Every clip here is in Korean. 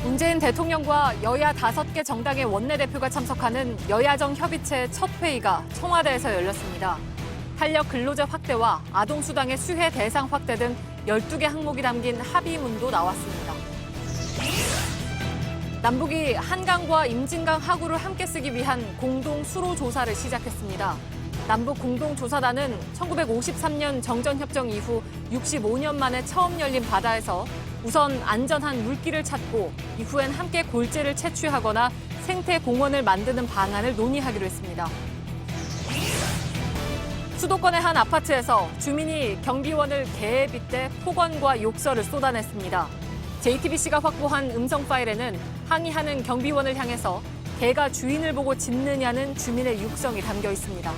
문재인 대통령과 여야 5개 정당의 원내대표가 참석하는 여야정 협의체 첫 회의가 청와대에서 열렸습니다. 탄력 근로제 확대와 아동수당의 수혜 대상 확대 등 12개 항목이 담긴 합의문도 나왔습니다. 남북이 한강과 임진강 하구를 함께 쓰기 위한 공동 수로 조사를 시작했습니다. 남북 공동조사단은 1953년 정전협정 이후 65년 만에 처음 열린 바다에서 우선 안전한 물길을 찾고 이후엔 함께 골재를 채취하거나 생태 공원을 만드는 방안을 논의하기로 했습니다. 수도권의 한 아파트에서 주민이 경비원을 개에 빗대 폭언과 욕설을 쏟아냈습니다. JTBC가 확보한 음성 파일에는 항의하는 경비원을 향해서 개가 주인을 보고 짖느냐는 주민의 육성이 담겨 있습니다.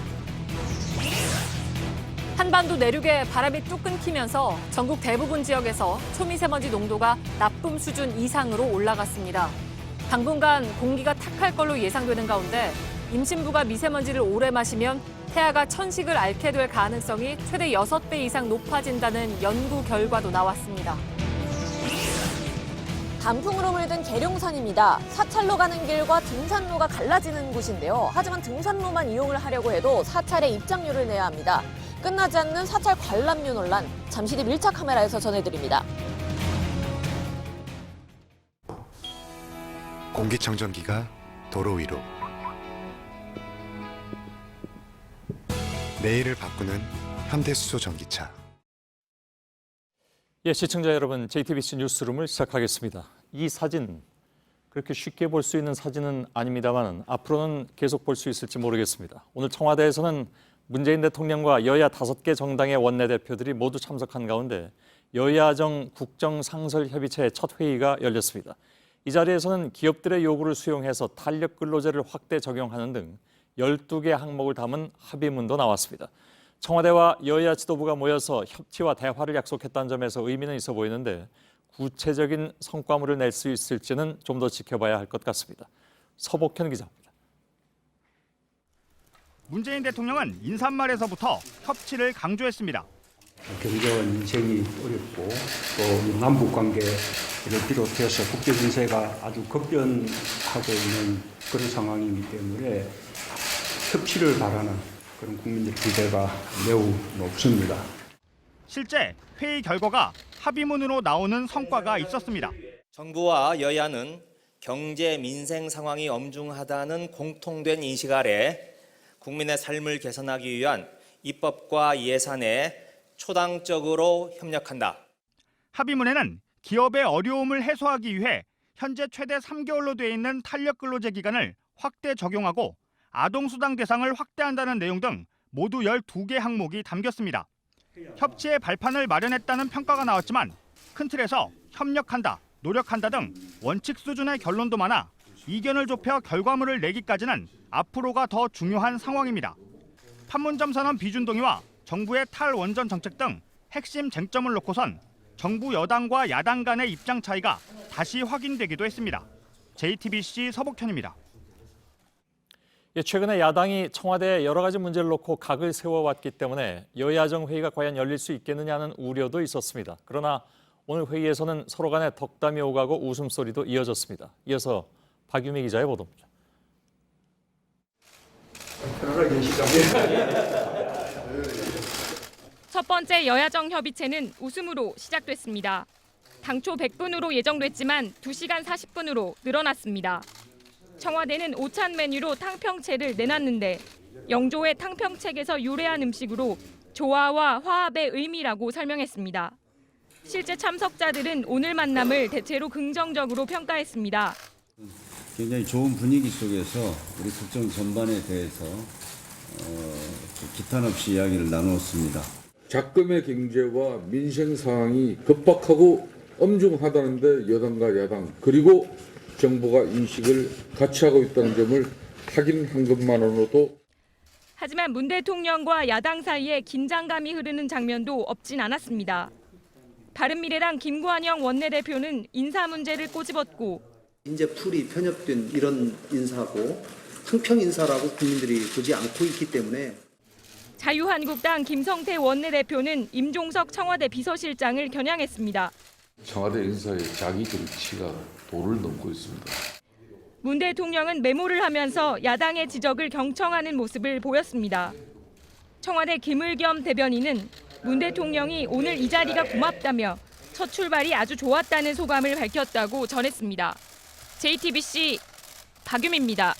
한반도 내륙에 바람이 뚝 끊기면서 전국 대부분 지역에서 초미세먼지 농도가 나쁨 수준 이상으로 올라갔습니다. 당분간 공기가 탁할 걸로 예상되는 가운데 임신부가 미세먼지를 오래 마시면 태아가 천식을 앓게 될 가능성이 최대 6배 이상 높아진다는 연구 결과도 나왔습니다. 단풍으로 물든 계룡산입니다. 사찰로 가는 길과 등산로가 갈라지는 곳인데요. 하지만 등산로만 이용을 하려고 해도 사찰에 입장료를 내야 합니다. 끝나지 않는 사찰 관람료 논란, 잠시 뒤 밀착 카메라에서 전해드립니다. 공기청정기가 도로 위로. 내일을 바꾸는 현대수소 전기차. 예, 시청자 여러분, JTBC 뉴스룸을 시작하겠습니다. 이 사진, 그렇게 쉽게 볼 수 있는 사진은 아닙니다만 앞으로는 계속 볼 수 있을지 모르겠습니다. 오늘 청와대에서는 문재인 대통령과 여야 5개 정당의 원내대표들이 모두 참석한 가운데 여야정 국정상설협의체 첫 회의가 열렸습니다. 이 자리에서는 기업들의 요구를 수용해서 탄력 근로제를 확대 적용하는 등 12개 항목을 담은 합의문도 나왔습니다. 청와대와 여야 지도부가 모여서 협치와 대화를 약속했다는 점에서 의미는 있어 보이는데 구체적인 성과물을 낼 수 있을지는 좀 더 지켜봐야 할 것 같습니다. 서복현 기자입니다. 문재인 대통령은 인사말에서부터 협치를 강조했습니다. 경제와 민생이 어렵고 또 남북 관계를 비롯해서 국제 tình勢가 아주 급변하고 있는 그런 상황이기 때문에 협치를 바라는 그런 국민들 기대가 매우 높습니다. 실제 회의 결과가 합의문으로 나오는 성과가 있었습니다. 정부와 여야는 경제 민생 상황이 엄중하다는 공통된 인식 아래 국민의 삶을 개선하기 위한 입법과 예산에 초당적으로 협력한다. 합의문에는 기업의 어려움을 해소하기 위해 현재 최대 3개월로 되어 있는 탄력 근로제 기간을 확대 적용하고 아동수당 대상을 확대한다는 내용 등 모두 12개 항목이 담겼습니다. 협치의 발판을 마련했다는 평가가 나왔지만 큰 틀에서 협력한다, 노력한다 등 원칙 수준의 결론도 많아 이견을 좁혀 결과물을 내기까지는 앞으로가 더 중요한 상황입니다. 판문점 선언 비준 동의와 정부의 탈원전 정책 등 핵심 쟁점을 놓고선 정부 여당과 야당 간의 입장 차이가 다시 확인되기도 했습니다. JTBC 서복현입니다. 예, 최근에 야당이 청와대에 여러 가지 문제를 놓고 각을 세워왔기 때문에 여야정 회의가 과연 열릴 수 있겠느냐는 우려도 있었습니다. 그러나 오늘 회의에서는 서로 간에 덕담이 오가고 웃음소리도 이어졌습니다. 이어서 박유미 기자의 보도입니다. 첫 번째 여야정 협의체는 웃음으로 시작됐습니다. 당초 100분으로 예정됐지만 2시간 40분으로 늘어났습니다. 청와대는 오찬 메뉴로 탕평채를 내놨는데 영조의 탕평책에서 유래한 음식으로 조화와 화합의 의미라고 설명했습니다. 실제 참석자들은 오늘 만남을 대체로 긍정적으로 평가했습니다. 굉장히 좋은 분위기 속에서 우리 국정 전반에 대해서 기탄 없이 이야기를 나누었습니다. 작금의 경제와 민생 상황이 급박하고 엄중하다는데 여당과 야당 그리고 정부가 인식을 같이 하고 있다는 점을 확인한 것만으로도. 하지만 문 대통령과 야당 사이에 긴장감이 흐르는 장면도 없진 않았습니다. 바른미래당 김관영 원내대표는 인사 문제를 꼬집었고 인재 풀이 편협된 이런 인사고 항평 인사라고 국민들이 보지 않고 있기 때문에. 자유한국당 김성태 원내대표는 임종석 청와대 비서실장을 겨냥했습니다. 청와대 인사의 자기 정치가 도를 넘고 있습니다. 문 대통령은 메모를 하면서 야당의 지적을 경청하는 모습을 보였습니다. 청와대 김을겸 대변인은 문 대통령이 오늘 이 자리가 고맙다며 첫 출발이 아주 좋았다는 소감을 밝혔다고 전했습니다. JTBC 박유미입니다.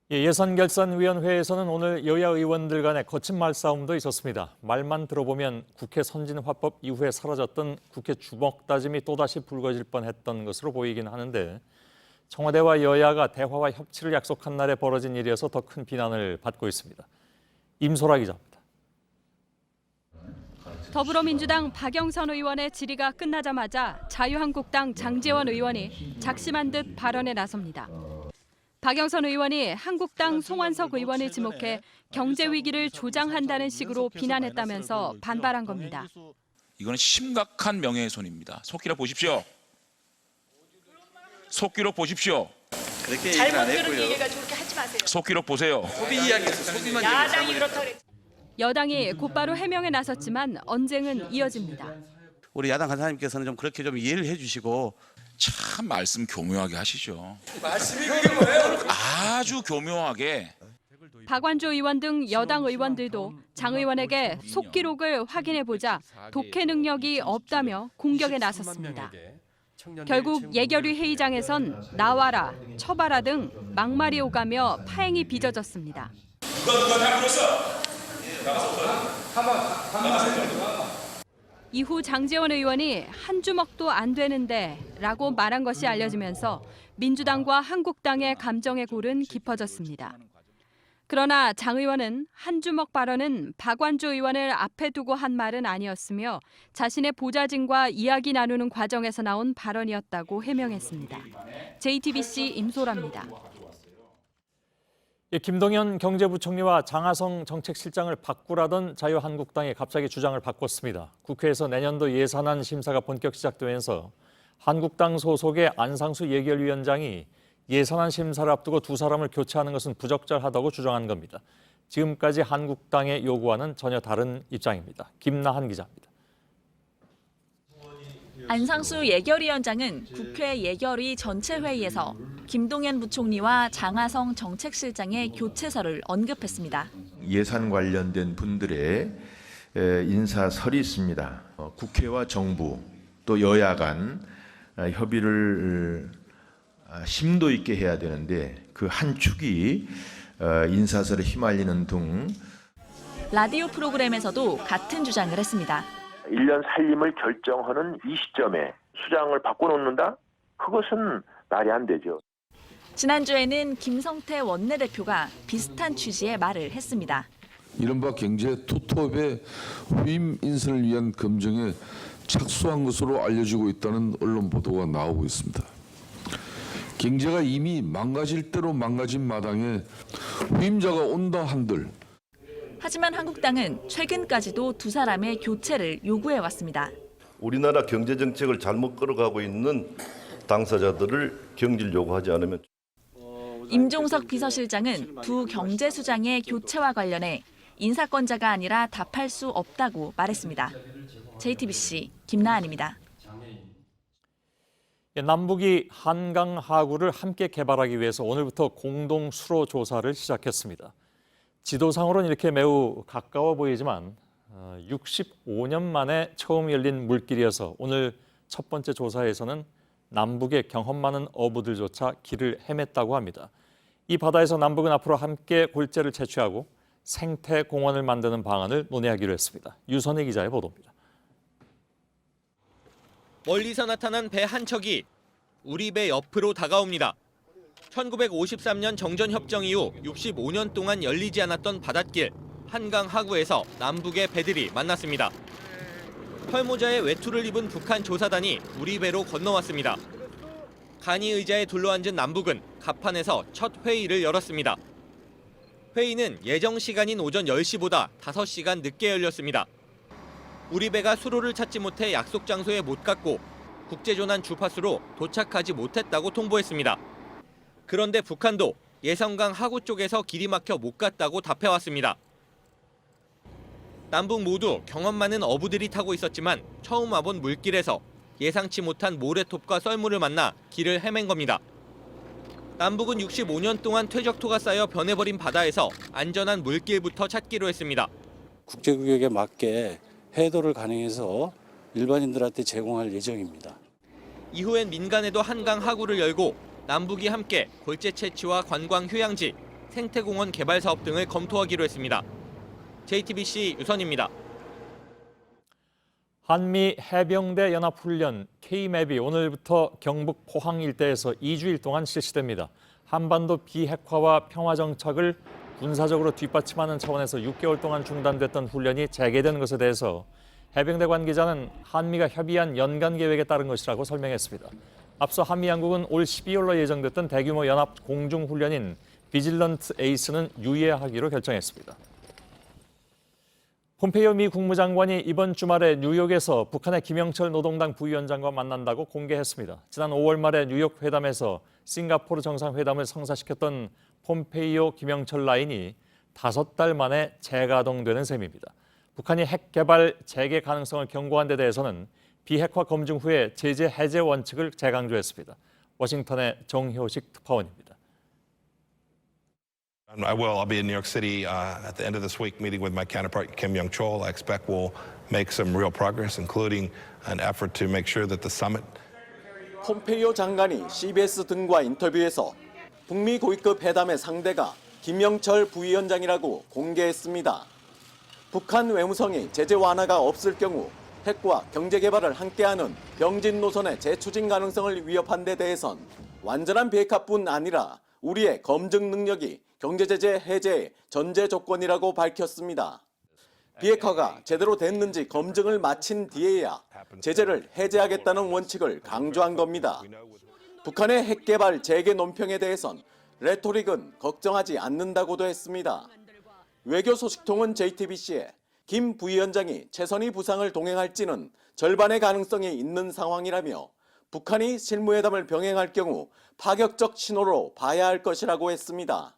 예산결산위원회에서는 오늘 여야 의원들 간의 거친 말싸움도 있었습니다. 말만 들어보면 국회 선진화법 이후에 사라졌던 국회 주먹 다짐이 또다시 불거질 뻔했던 것으로 보이긴 하는데 청와대와 여야가 대화와 협치를 약속한 날에 벌어진 일이어서 더 큰 비난을 받고 있습니다. 임소라 기자입니다. 더불어민주당 박영선 의원의 질의가 끝나자마자 자유한국당 장제원 의원이 작심한 듯 발언에 나섭니다. 박영선 의원이 한국당 송환석 의원을 지목해 경제 위기를 조장한다는 식으로 비난했다면서 반발한 겁니다. 이거는 심각한 명예훼손입니다. 속기록 보십시오. 속기록 보십시오. 그렇게 잘못 들은 얘기가 저렇게 하지 마세요. 속기록 보세요. 소비 이야기에서 소비만 야당이 그렇다 그랬. 여당이 곧바로 해명에 나섰지만 언쟁은 이어집니다. 우리 야당 간사님께서는 좀 그렇게 좀 이해를 해주시고 참 말씀 교묘하게 하시죠. 말씀이 그게 뭐예요? 아주 교묘하게. 박완조 의원 등 여당 의원들도 장 의원에게 속기록을 확인해보자 독해 능력이 없다며 공격에 나섰습니다. 결국 예결위 회의장에선 나와라, 쳐봐라 등 막말이 오가며 파행이 빚어졌습니다. 누가 다 불었어? 이후 장제원 의원이 한 주먹도 안 되는데 라고 말한 것이 알려지면서 민주당과 한국당의 감정의 골은 깊어졌습니다. 그러나 장 의원은 한 주먹 발언은 박완조 의원을 앞에 두고 한 말은 아니었으며 자신의 보좌진과 이야기 나누는 과정에서 나온 발언이었다고 해명했습니다. JTBC 임소라입니다. 김동연 경제부총리와 장하성 정책실장을 바꾸라던 자유한국당이 갑자기 주장을 바꿨습니다. 국회에서 내년도 예산안 심사가 본격 시작되면서 한국당 소속의 안상수 예결위원장이 예산안 심사를 앞두고 두 사람을 교체하는 것은 부적절하다고 주장한 겁니다. 지금까지 한국당의 요구와는 전혀 다른 입장입니다. 김나한 기자입니다. 안상수 예결위원장은 국회 예결위 전체 회의에서 김동연 부총리와 장하성 정책실장의 교체설을 언급했습니다. 예산 관련된 분들의 인사설이 있습니다. 국회와 정부 또 여야 간 협의를 심도 있게 해야 되는데 그 한 축이 인사설에 휘말리는 등 라디오 프로그램에서도 같은 주장을 했습니다. 1년 살림을 결정하는 이 시점에 수장을 바꿔놓는다? 그것은 말이 안 되죠. 지난주에는 김성태 원내대표가 비슷한 취지의 말을 했습니다. 이른바 경제 투톱의 후임 인선을 위한 검증에 착수한 것으로 알려지고 있다는 언론 보도가 나오고 있습니다. 경제가 이미 망가질 대로 망가진 마당에 후임자가 온다 한들 하지만 한국당은 최근까지도 두 사람의 교체를 요구해왔습니다. 우리나라 경제정책을 잘못 끌어가고 있는 당사자들을 경질 요구하지 않으면 임종석 비서실장은 두 경제수장의 교체와 관련해 인사권자가 아니라 답할 수 없다고 말했습니다. JTBC 김나한입니다. 남북이 한강 하구를 함께 개발하기 위해서 오늘부터 공동 수로 조사를 시작했습니다. 지도상으로는 이렇게 매우 가까워 보이지만 65년 만에 처음 열린 물길이어서 오늘 첫 번째 조사에서는 남북의 경험 많은 어부들조차 길을 헤맸다고 합니다. 이 바다에서 남북은 앞으로 함께 골재를 채취하고 생태 공원을 만드는 방안을 논의하기로 했습니다. 유선희 기자의 보도입니다. 멀리서 나타난 배 한 척이 우리 배 옆으로 다가옵니다. 1953년 정전협정 이후 65년 동안 열리지 않았던 바닷길 한강 하구에서 남북의 배들이 만났습니다. 털모자에 외투를 입은 북한 조사단이 우리 배로 건너왔습니다. 간이 의자에 둘러앉은 남북은 갑판에서 첫 회의를 열었습니다. 회의는 예정 시간인 오전 10시보다 5시간 늦게 열렸습니다. 우리 배가 수로를 찾지 못해 약속 장소에 못 갔고 국제조난 주파수로 도착하지 못했다고 통보했습니다. 그런데 북한도 예성강 하구 쪽에서 길이 막혀 못 갔다고 답해왔습니다. 남북 모두 경험 많은 어부들이 타고 있었지만 처음 와본 물길에서 예상치 못한 모래톱과 썰물을 만나 길을 헤맨 겁니다. 남북은 65년 동안 퇴적토가 쌓여 변해버린 바다에서 안전한 물길부터 찾기로 했습니다. 국제규격에 맞게 해도를 가능해서 일반인들한테 제공할 예정입니다. 이후엔 민간에도 한강 하구를 열고 남북이 함께 골재 채취와 관광 휴양지, 생태공원 개발 사업 등을 검토하기로 했습니다. JTBC 유선입니다. 한미 해병대 연합훈련 K-맵이 오늘부터 경북 포항 일대에서 2주일 동안 실시됩니다. 한반도 비핵화와 평화 정착을 군사적으로 뒷받침하는 차원에서 6개월 동안 중단됐던 훈련이 재개된 것에 대해서 해병대 관계자는 한미가 협의한 연간 계획에 따른 것이라고 설명했습니다. 앞서 한미 양국은 올 12월로 예정됐던 대규모 연합 공중훈련인 비질런트 에이스는 유예하기로 결정했습니다. 폼페이오 미 국무장관이 이번 주말에 뉴욕에서 북한의 김영철 노동당 부위원장과 만난다고 공개했습니다. 지난 5월 말에 뉴욕 회담에서 싱가포르 정상회담을 성사시켰던 폼페이오 김영철 라인이 5달 만에 재가동되는 셈입니다. 북한이 핵 개발 재개 가능성을 경고한 데 대해서는 비핵화 검증 후에 제재 해제 원칙을 재강조했습니다. 워싱턴의 정효식 특파원입니다. I'll be in New York City at the end of this week meeting with my counterpart Kim Young-chol. I expect we'll make some real progress, including an effort to make sure that the summit. 폼페이오 장관이 CBS 등과 인터뷰에서 북미 고위급 회담의 상대가 김영철 부위원장이라고 공개했습니다. 북한 외무성이 제재 완화가 없을 경우 핵과 경제 개발을 함께하는 병진 노선의 재추진 가능성을 위협한 데 대해선 완전한 비핵화뿐 아니라 우리의 검증 능력이 경제제재 해제의 전제 조건이라고 밝혔습니다. 비핵화가 제대로 됐는지 검증을 마친 뒤에야 제재를 해제하겠다는 원칙을 강조한 겁니다. 북한의 핵개발 재개 논평에 대해선 레토릭은 걱정하지 않는다고도 했습니다. 외교소식통은 JTBC에 김 부위원장이 최선희 부상을 동행할지는 절반의 가능성이 있는 상황이라며 북한이 실무회담을 병행할 경우 파격적 신호로 봐야 할 것이라고 했습니다.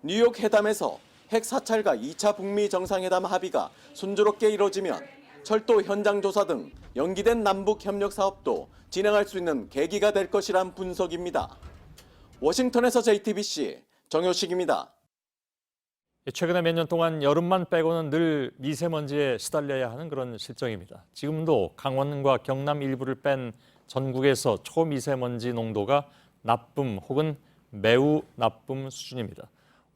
뉴욕 회담에서 핵 사찰과 2차 북미 정상회담 합의가 순조롭게 이뤄지면 철도 현장 조사 등 연기된 남북 협력 사업도 진행할 수 있는 계기가 될 것이란 분석입니다. 워싱턴에서 JTBC 정효식입니다. 최근에 몇 년 동안 여름만 빼고는 늘 미세먼지에 시달려야 하는 그런 실정입니다. 지금도 강원과 경남 일부를 뺀 전국에서 초미세먼지 농도가 나쁨 혹은 매우 나쁨 수준입니다.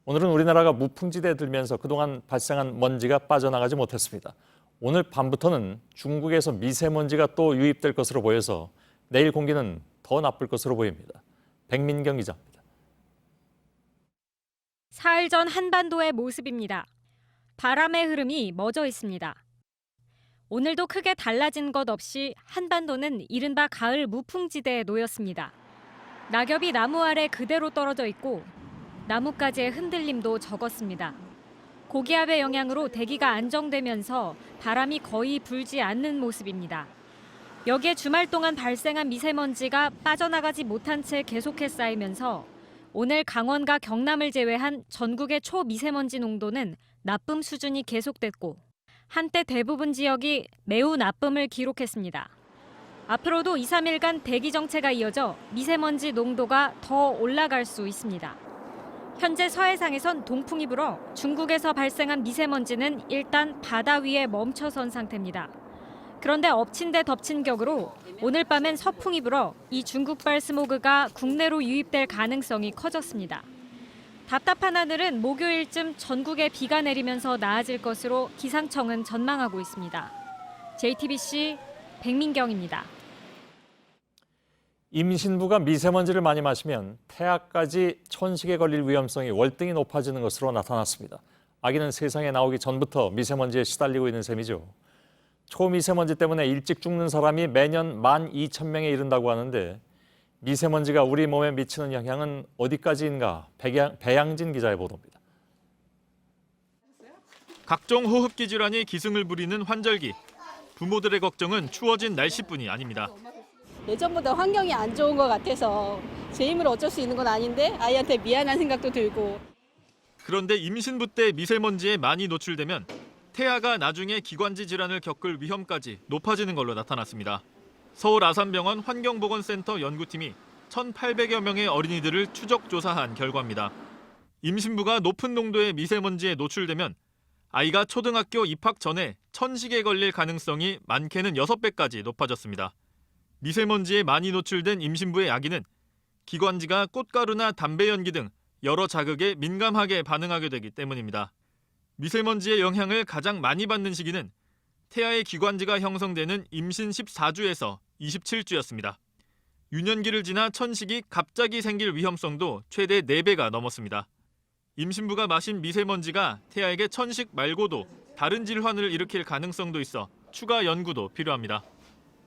오늘은 우리나라가 무풍지대에 들면서 그동안 발생한 먼지가 빠져나가지 못했습니다. 오늘 밤부터는 중국에서 미세먼지가 또 유입될 것으로 보여서 내일 공기는 더 나쁠 것으로 보입니다. 백민경 기자입니다. 사흘 전 한반도의 모습입니다. 바람의 흐름이 멎어 있습니다. 오늘도 크게 달라진 것 없이 한반도는 이른바 가을 무풍지대에 놓였습니다. 낙엽이 나무 아래 그대로 떨어져 있고 나뭇가지의 흔들림도 적었습니다. 고기압의 영향으로 대기가 안정되면서 바람이 거의 불지 않는 모습입니다. 여기에 주말 동안 발생한 미세먼지가 빠져나가지 못한 채 계속해 쌓이면서 오늘 강원과 경남을 제외한 전국의 초미세먼지 농도는 나쁨 수준이 계속됐고 한때 대부분 지역이 매우 나쁨을 기록했습니다. 앞으로도 2, 3일간 대기 정체가 이어져 미세먼지 농도가 더 올라갈 수 있습니다. 현재 서해상에선 동풍이 불어 중국에서 발생한 미세먼지는 일단 바다 위에 멈춰선 상태입니다. 그런데 엎친 데 덮친 격으로 오늘 밤엔 서풍이 불어 이 중국발 스모그가 국내로 유입될 가능성이 커졌습니다. 답답한 하늘은 목요일쯤 전국에 비가 내리면서 나아질 것으로 기상청은 전망하고 있습니다. JTBC 백민경입니다. 임신부가 미세먼지를 많이 마시면 태아까지 천식에 걸릴 위험성이 월등히 높아지는 것으로 나타났습니다. 아기는 세상에 나오기 전부터 미세먼지에 시달리고 있는 셈이죠. 초미세먼지 때문에 일찍 죽는 사람이 매년 12,000명에 이른다고 하는데 미세먼지가 우리 몸에 미치는 영향은 어디까지인가? 배양진 기자의 보도입니다. 각종 호흡기 질환이 기승을 부리는 환절기. 부모들의 걱정은 추워진 날씨뿐이 아닙니다. 예전보다 환경이 안 좋은 것 같아서 제 힘으로 어쩔 수 있는 건 아닌데 아이한테 미안한 생각도 들고. 그런데 임신부 때 미세먼지에 많이 노출되면 태아가 나중에 기관지 질환을 겪을 위험까지 높아지는 걸로 나타났습니다. 서울 아산병원 환경보건센터 연구팀이 1,800여 명의 어린이들을 추적 조사한 결과입니다. 임신부가 높은 농도의 미세먼지에 노출되면 아이가 초등학교 입학 전에 천식에 걸릴 가능성이 많게는 6배까지 높아졌습니다. 미세먼지에 많이 노출된 임신부의 아기는 기관지가 꽃가루나 담배 연기 등 여러 자극에 민감하게 반응하게 되기 때문입니다. 미세먼지의 영향을 가장 많이 받는 시기는 태아의 기관지가 형성되는 임신 14주에서 27주였습니다. 유년기를 지나 천식이 갑자기 생길 위험성도 최대 4배가 넘었습니다. 임신부가 마신 미세먼지가 태아에게 천식 말고도 다른 질환을 일으킬 가능성도 있어 추가 연구도 필요합니다.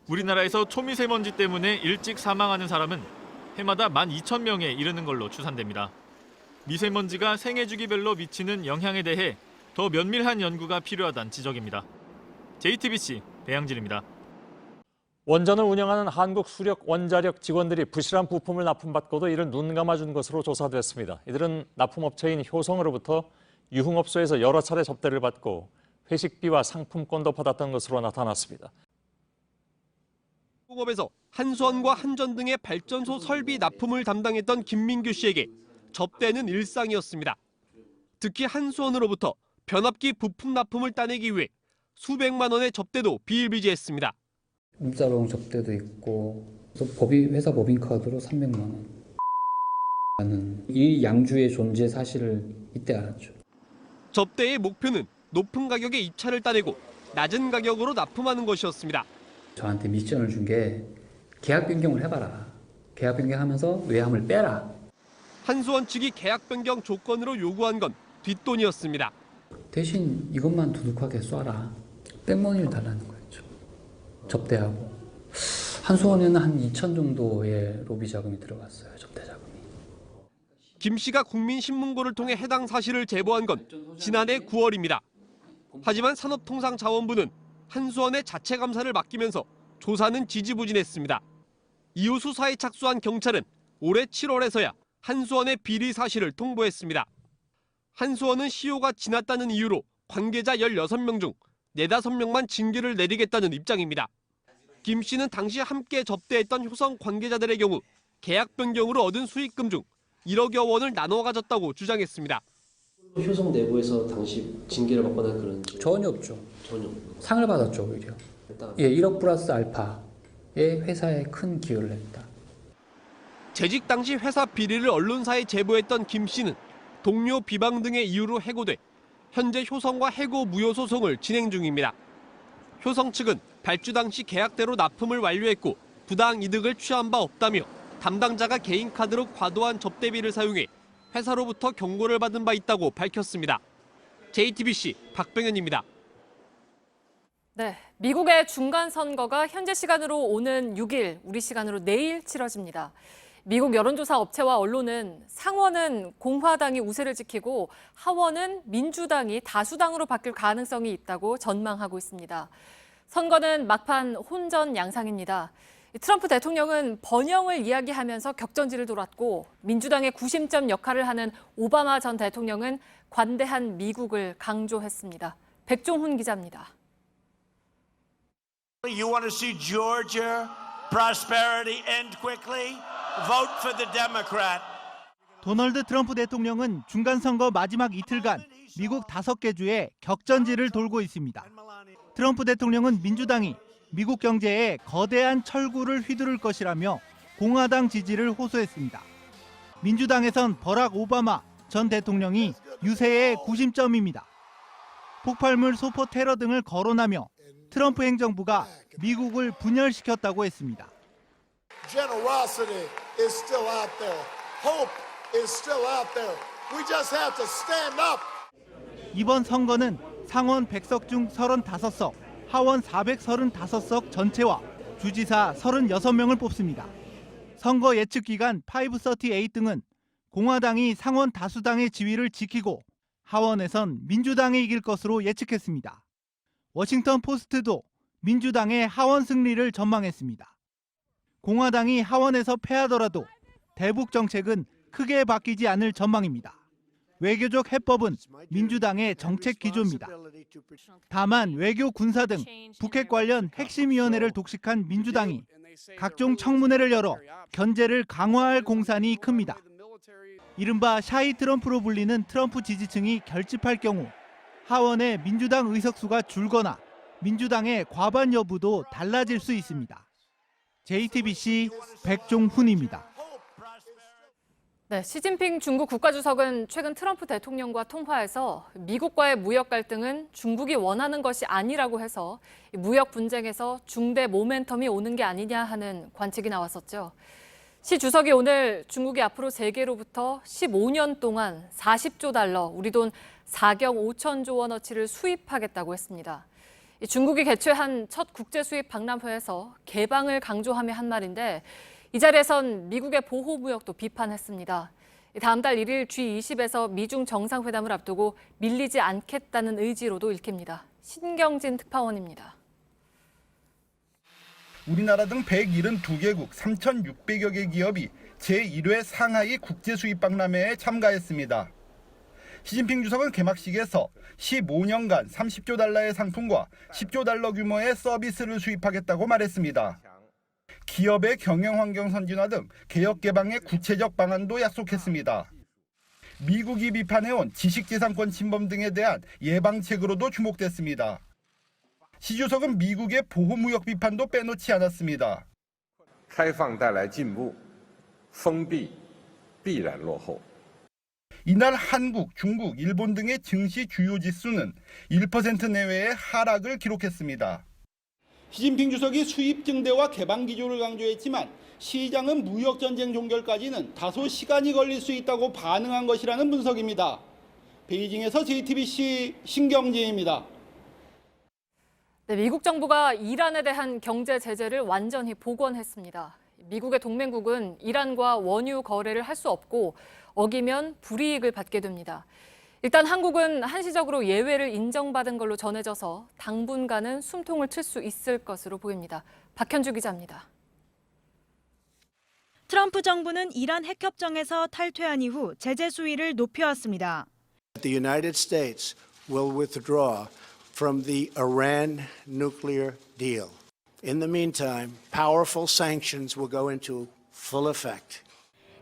우리나라에서 초미세먼지 때문에 일찍 사망하는 사람은 해마다 12,000명에 이르는 걸로 추산됩니다. 미세먼지가 생애주기별로 미치는 영향에 대해 더 면밀한 연구가 필요하다는 지적입니다. JTBC 배양진입니다. 원전을 운영하는 한국수력원자력 직원들이 부실한 부품을 납품받고도 이를 눈감아준 것으로 조사됐습니다. 이들은 납품업체인 효성으로부터 유흥업소에서 여러 차례 접대를 받고 회식비와 상품권도 받았던 것으로 나타났습니다. 공업에서 한수원과 한전 등의 발전소 설비 납품을 담당했던 김민규 씨에게 접대는 일상이었습니다. 특히 한수원으로부터 변압기 부품 납품을 따내기 위해 수백만 원의 접대도 비일비재했습니다. 문자로 접대도 있고 회사 법인카드로 300만 원. 나는 이 양주의 존재 사실을 이때 알았죠. 접대의 목표는 높은 가격에 입찰을 따내고 낮은 가격으로 납품하는 것이었습니다. 저한테 미션을 준 게 계약 변경을 해봐라. 계약 변경하면서 외함을 빼라. 한수원 측이 계약 변경 조건으로 요구한 건 뒷돈이었습니다. 대신 이것만 두둑하게 쏴라. 백머니를 달라는 거였죠. 접대하고. 한수원에는 한 2천 정도의 로비 자금이 들어갔어요. 접대 자금이. 김 씨가 국민신문고를 통해 해당 사실을 제보한 건 지난해 9월입니다. 하지만 산업통상자원부는 한수원의 자체 감사를 맡기면서 조사는 지지부진했습니다. 이후 수사에 착수한 경찰은 올해 7월에서야 한수원의 비리 사실을 통보했습니다. 한수원은 시효가 지났다는 이유로 관계자 16명 중 4~5명만 징계를 내리겠다는 입장입니다. 김 씨는 당시 함께 접대했던 효성 관계자들의 경우 계약 변경으로 얻은 수익금 중 1억여 원을 나눠 가졌다고 주장했습니다. 효성 내부에서 당시 징계를 받거나 그런 전혀 없죠. 전혀. 상을 받았죠, 오히려. 예, 1억 플러스 알파의 회사에 큰 기여를 했다. 재직 당시 회사 비리를 언론사에 제보했던 김 씨는 동료 비방 등의 이유로 해고돼 현재 효성과 해고 무효 소송을 진행 중입니다. 효성 측은 발주 당시 계약대로 납품을 완료했고 부당 이득을 취한 바 없다며 담당자가 개인 카드로 과도한 접대비를 사용해 회사로부터 경고를 받은 바 있다고 밝혔습니다. JTBC 박병현입니다. 네, 미국의 중간 선거가 현재 시간으로 오는 6일, 우리 시간으로 내일 치러집니다. 미국 여론조사 업체와 언론은 상원은 공화당이 우세를 지키고 하원은 민주당이 다수당으로 바뀔 가능성이 있다고 전망하고 있습니다. 선거는 막판 혼전 양상입니다. 트럼프 대통령은 번영을 이야기하면서 격전지를 돌았고 민주당의 구심점 역할을 하는 오바마 전 대통령은 관대한 미국을 강조했습니다. 백종훈 기자입니다. You want to see Georgia prosperity end quickly? Vote for the Democrat. 도널드 트럼프 대통령은 중간선거 마지막 이틀간 미국 5개 주에 격전지를 돌고 있습니다. 트럼프 대통령은 민주당이 미국 경제에 거대한 철구를 휘두를 것이라며 공화당 지지를 호소했습니다. 민주당에선 버락 오바마 전 대통령이 유세의 구심점입니다. 폭발물 소포 테러 등을 거론하며 트럼프 행정부가 미국을 분열시켰다고 했습니다. Generosity is still out there. Hope is still out there. We just have to stand up. 이번 선거는 상원 100석 중 35석, 하원 435석 전체와 주지사 36명을 뽑습니다. 선거 예측 기관 538 등은 공화당이 상원 다수당의 지위를 지키고 하원에선 민주당이 이길 것으로 예측했습니다. 워싱턴 포스트도 민주당의 하원 승리를 전망했습니다. 공화당이 하원에서 패하더라도 대북 정책은 크게 바뀌지 않을 전망입니다. 외교적 해법은 민주당의 정책 기조입니다. 다만 외교 군사 등 북핵 관련 핵심위원회를 독식한 민주당이 각종 청문회를 열어 견제를 강화할 공산이 큽니다. 이른바 샤이 트럼프로 불리는 트럼프 지지층이 결집할 경우 하원의 민주당 의석수가 줄거나 민주당의 과반 여부도 달라질 수 있습니다. JTBC 백종훈입니다. 네, 시진핑 중국 국가주석은 최근 트럼프 대통령과 통화에서 미국과의 무역 갈등은 중국이 원하는 것이 아니라고 해서 무역 분쟁에서 중대 모멘텀이 오는 게 아니냐 하는 관측이 나왔었죠. 시 주석이 오늘 중국이 앞으로 세계로부터 15년 동안 40조 달러, 우리 돈 4경 5천조 원어치를 수입하겠다고 했습니다. 중국이 개최한 첫 국제 수입 박람회에서 개방을 강조하며 한 말인데 이 자리에선 미국의 보호무역도 비판했습니다. 다음 달 1일 G20에서 미중 정상회담을 앞두고 밀리지 않겠다는 의지로도 읽힙니다. 신경진 특파원입니다. 우리나라 등 172개국 3,600여 개 기업이 제1회 상하이 국제수입박람회에 참가했습니다. 시진핑 주석은 개막식에서 15년간 30조 달러의 상품과 10조 달러 규모의 서비스를 수입하겠다고 말했습니다. 기업의 경영환경 선진화 등 개혁 개방의 구체적 방안도 약속했습니다. 미국이 비판해온 지식재산권 침범 등에 대한 예방책으로도 주목됐습니다. 시 주석은 미국의 보호무역 비판도 빼놓지 않았습니다. 开放带来进步，封闭必然落后。 이날 한국, 중국, 일본 등의 증시 주요 지수는 1% 내외의 하락을 기록했습니다. 시진핑 주석이 수입 증대와 개방 기조를 강조했지만 시장은 무역 전쟁 종결까지는 다소 시간이 걸릴 수 있다고 반응한 것이라는 분석입니다. 베이징에서 JTBC 신경진입니다. 네, 미국 정부가 이란에 대한 경제 제재를 완전히 복원했습니다. 미국의 동맹국은 이란과 원유 거래를 할 수 없고 어기면 불이익을 받게 됩니다. 일단 한국은 한시적으로 예외를 인정받은 걸로 전해져서 당분간은 숨통을 틀 수 있을 것으로 보입니다. 박현주 기자입니다. 트럼프 정부는 이란 핵협정에서 탈퇴한 이후 제재 수위를 높여왔습니다. The United States will withdraw from the Iran nuclear deal. In the meantime, powerful sanctions will go into full effect.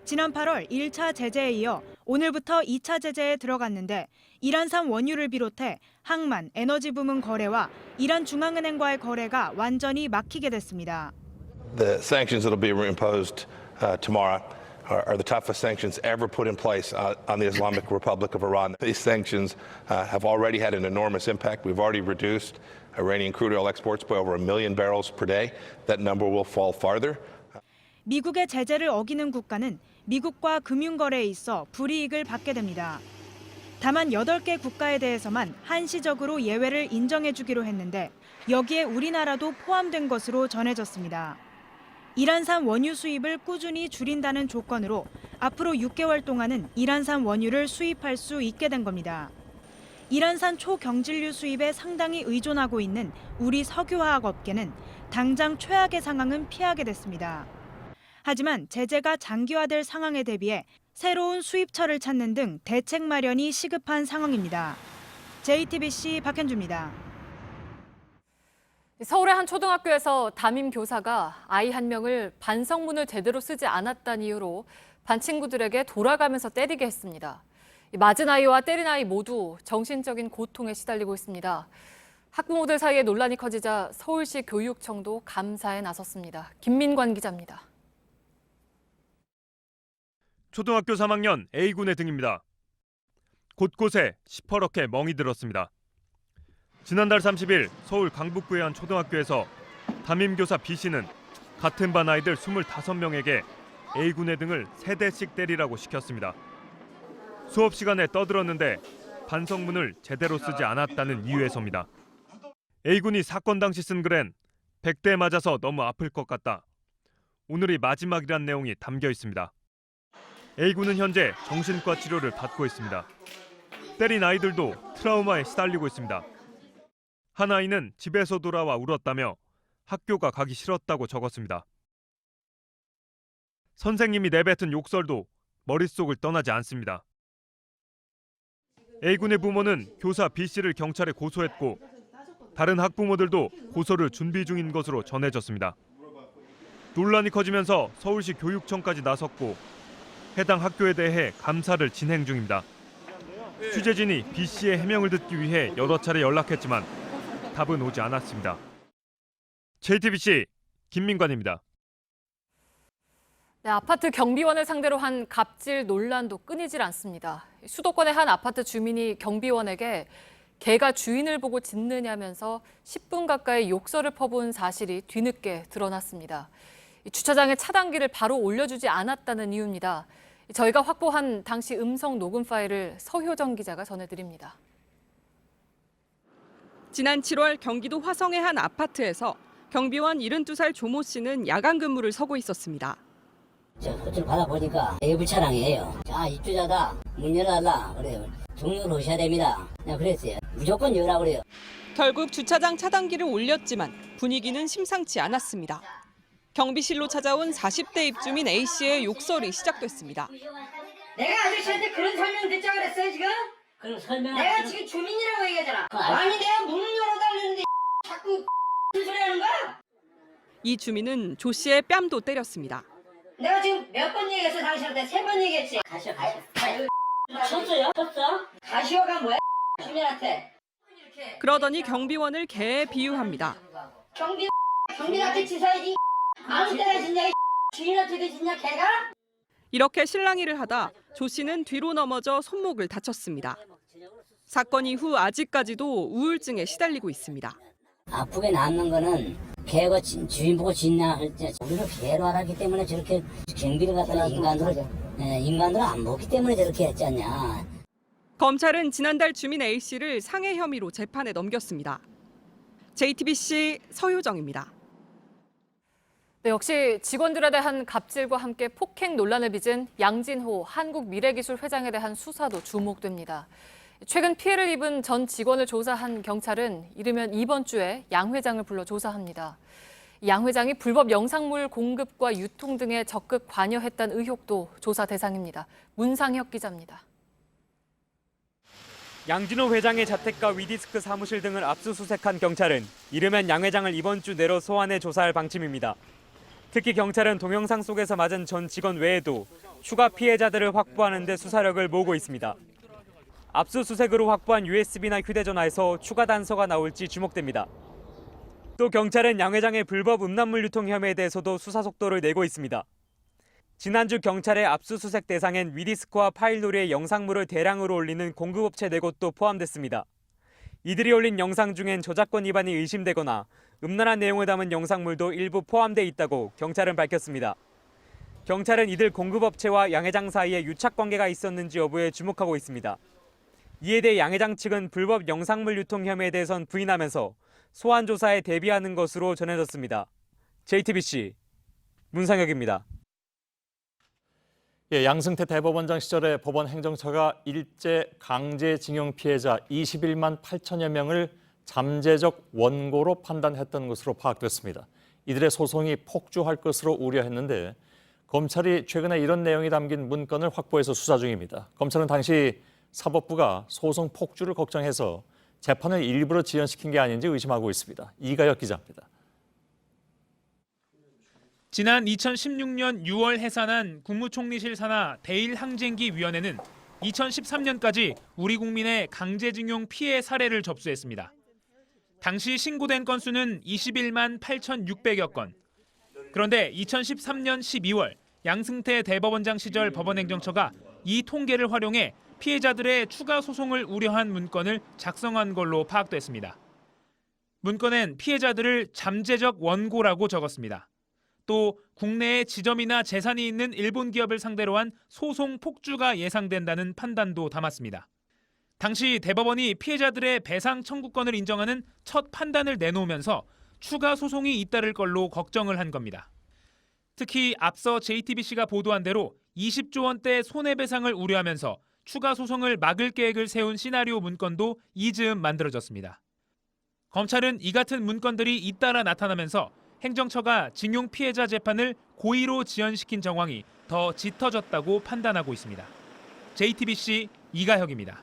지난 8월 1차 제재에 이어 오늘부터 2차 제재에 들어갔는데 이란산 원유를 비롯해 항만, 에너지 부문 거래와 이란 중앙은행과의 거래가 완전히 막히게 됐습니다. The sanctions that will be reimposed tomorrow are the toughest sanctions ever put in place on the Islamic Republic of Iran. These sanctions have already had an enormous impact. We've already reduced Iranian crude oil exports by over 1 million barrels per day. That number will fall farther. 미국의 제재를 어기는 국가는 미국과 금융거래에 있어 불이익을 받게 됩니다. 다만 8개 국가에 대해서만 한시적으로 예외를 인정해주기로 했는데 여기에 우리나라도 포함된 것으로 전해졌습니다. 이란산 원유 수입을 꾸준히 줄인다는 조건으로 앞으로 6개월 동안은 이란산 원유를 수입할 수 있게 된 겁니다. 이란산 초경질유 수입에 상당히 의존하고 있는 우리 석유화학 업계는 당장 최악의 상황은 피하게 됐습니다. 하지만 제재가 장기화될 상황에 대비해 새로운 수입처를 찾는 등 대책 마련이 시급한 상황입니다. JTBC 박현주입니다. 서울의 한 초등학교에서 담임 교사가 아이 한 명을 반성문을 제대로 쓰지 않았다는 이유로 반 친구들에게 돌아가면서 때리게 했습니다. 맞은 아이와 때린 아이 모두 정신적인 고통에 시달리고 있습니다. 학부모들 사이에 논란이 커지자 서울시 교육청도 감사에 나섰습니다. 김민관 기자입니다. 초등학교 3학년 A군의 등입니다. 곳곳에 시퍼렇게 멍이 들었습니다. 지난달 30일 서울 강북구의 한 초등학교에서 담임교사 B씨는 같은 반 아이들 25명에게 A군의 등을 3대씩 때리라고 시켰습니다. 수업 시간에 떠들었는데 반성문을 제대로 쓰지 않았다는 이유에서입니다. A군이 사건 당시 쓴 글엔 100대 맞아서 너무 아플 것 같다. 오늘이 마지막이란 내용이 담겨 있습니다. A군은 현재 정신과 치료를 받고 있습니다. 때린 아이들도 트라우마에 시달리고 있습니다. 한 아이는 집에서 돌아와 울었다며 학교가 가기 싫었다고 적었습니다. 선생님이 내뱉은 욕설도 머릿속을 떠나지 않습니다. A군의 부모는 교사 B씨를 경찰에 고소했고 다른 학부모들도 고소를 준비 중인 것으로 전해졌습니다. 논란이 커지면서 서울시 교육청까지 나섰고 해당 학교에 대해 감사를 진행 중입니다. 취재진이 B씨의 해명을 듣기 위해 여러 차례 연락했지만 답은 오지 않았습니다. JTBC 김민관입니다. 네, 아파트 경비원을 상대로 한 갑질 논란도 끊이질 않습니다. 수도권의 한 아파트 주민이 경비원에게 개가 주인을 보고 짖느냐면서 10분 가까이 욕설을 퍼부은 사실이 뒤늦게 드러났습니다. 주차장에 차단기를 바로 올려주지 않았다는 이유입니다. 저희가 확보한 당시 음성 녹음 파일을 서효정 기자가 전해드립니다. 지난 7월 경기도 화성의 한 아파트에서 경비원 72살 조모 씨는 야간 근무를 서고 있었습니다. 저 호출 받아보니까 외부 차량이에요. 자, 입주자다. 문 열어달라. 그래요. 종료를 하셔야 됩니다. 그냥 그랬어요. 무조건 열라 그래요. 결국 주차장 차단기를 올렸지만 분위기는 심상치 않았습니다. 경비실로 찾아온 40대 입주민 A씨의 욕설이 시작됐습니다. 내가 아저씨한테 그런 설명 듣자 그랬어요 지금? 그럼 설명. 내가 지금 주민이라고 얘기하잖아. 아니 내가 문을 열어달라는데 자꾸 무슨 소리 하는 거야? 이 주민은 조 씨의 뺨도 때렸습니다. 내가 지금 몇 번 얘기했어 당신한테? 3번 얘기했지. 가시오. 쳤어요? 쳤어? 가시오가 뭐야? 주민한테. 그러더니 경비원을 개에 비유합니다. 경비한테 치사해지. 아무 때나 짓냐 주인한테도 짓냐 개가? 이렇게 실랑이를 하다 조 씨는 뒤로 넘어져 손목을 다쳤습니다. 사건 이후 아직까지도 우울증에 시달리고 있습니다. 아프게 남는 거는 개가 주인 보고 짖냐 할 때 우리는 개로 알았기 때문에 저렇게 경비를 갖다가 인간으로 안 보기 때문에 저렇게 했지 않냐. 검찰은 지난달 주민 A씨를 상해 혐의로 재판에 넘겼습니다. JTBC 서효정입니다. 네, 역시 직원들에 대한 갑질과 함께 폭행 논란을 빚은 양진호 한국미래기술 회장에 대한 수사도 주목됩니다. 최근 피해를 입은 전 직원을 조사한 경찰은 이르면 이번 주에 양 회장을 불러 조사합니다. 양 회장이 불법 영상물 공급과 유통 등에 적극 관여했다는 의혹도 조사 대상입니다. 문상혁 기자입니다. 양진호 회장의 자택과 위디스크 사무실 등을 압수수색한 경찰은 이르면 양 회장을 이번 주 내로 소환해 조사할 방침입니다. 특히 경찰은 동영상 속에서 맞은 전 직원 외에도 추가 피해자들을 확보하는 데 수사력을 모으고 있습니다. 압수수색으로 확보한 USB나 휴대전화에서 추가 단서가 나올지 주목됩니다. 또 경찰은 양 회장의 불법 음란물 유통 혐의에 대해서도 수사 속도를 내고 있습니다. 지난주 경찰의 압수수색 대상엔 위디스크와 파일놀이의 영상물을 대량으로 올리는 공급업체 4곳도 포함됐습니다. 이들이 올린 영상 중엔 저작권 위반이 의심되거나 음란한 내용을 담은 영상물도 일부 포함돼 있다고 경찰은 밝혔습니다. 경찰은 이들 공급업체와 양 회장 사이에 유착관계가 있었는지 여부에 주목하고 있습니다. 이에 대해 양 회장 측은 불법 영상물 유통 혐의에 대해선 부인하면서 소환 조사에 대비하는 것으로 전해졌습니다. JTBC 문상혁입니다. 양승태 대법원장 시절에 법원 행정처가 일제 강제징용 피해자 21만 8천여 명을 잠재적 원고로 판단했던 것으로 파악됐습니다. 이들의 소송이 폭주할 것으로 우려했는데 검찰이 최근에 이런 내용이 담긴 문건을 확보해서 수사 중입니다. 검찰은 당시 사법부가 소송 폭주를 걱정해서 재판을 일부러 지연시킨 게 아닌지 의심하고 있습니다. 이가혁 기자입니다. 지난 2016년 6월 해산한 국무총리실 산하 대일항쟁기위원회는 2013년까지 우리 국민의 강제징용 피해 사례를 접수했습니다. 당시 신고된 건수는 21만 8,600여 건. 그런데 2013년 12월 양승태 대법원장 시절 법원행정처가 이 통계를 활용해 피해자들의 추가 소송을 우려한 문건을 작성한 걸로 파악됐습니다. 문건엔 피해자들을 잠재적 원고라고 적었습니다. 또 국내에 지점이나 재산이 있는 일본 기업을 상대로 한 소송 폭주가 예상된다는 판단도 담았습니다. 당시 대법원이 피해자들의 배상 청구권을 인정하는 첫 판단을 내놓으면서 추가 소송이 잇따를 걸로 걱정을 한 겁니다. 특히 앞서 JTBC가 보도한 대로 20조 원대 손해배상을 우려하면서 추가 소송을 막을 계획을 세운 시나리오 문건도 이즈음 만들어졌습니다. 검찰은 이 같은 문건들이 잇따라 나타나면서 행정처가 징용 피해자 재판을 고의로 지연시킨 정황이 더 짙어졌다고 판단하고 있습니다. JTBC 이가혁입니다.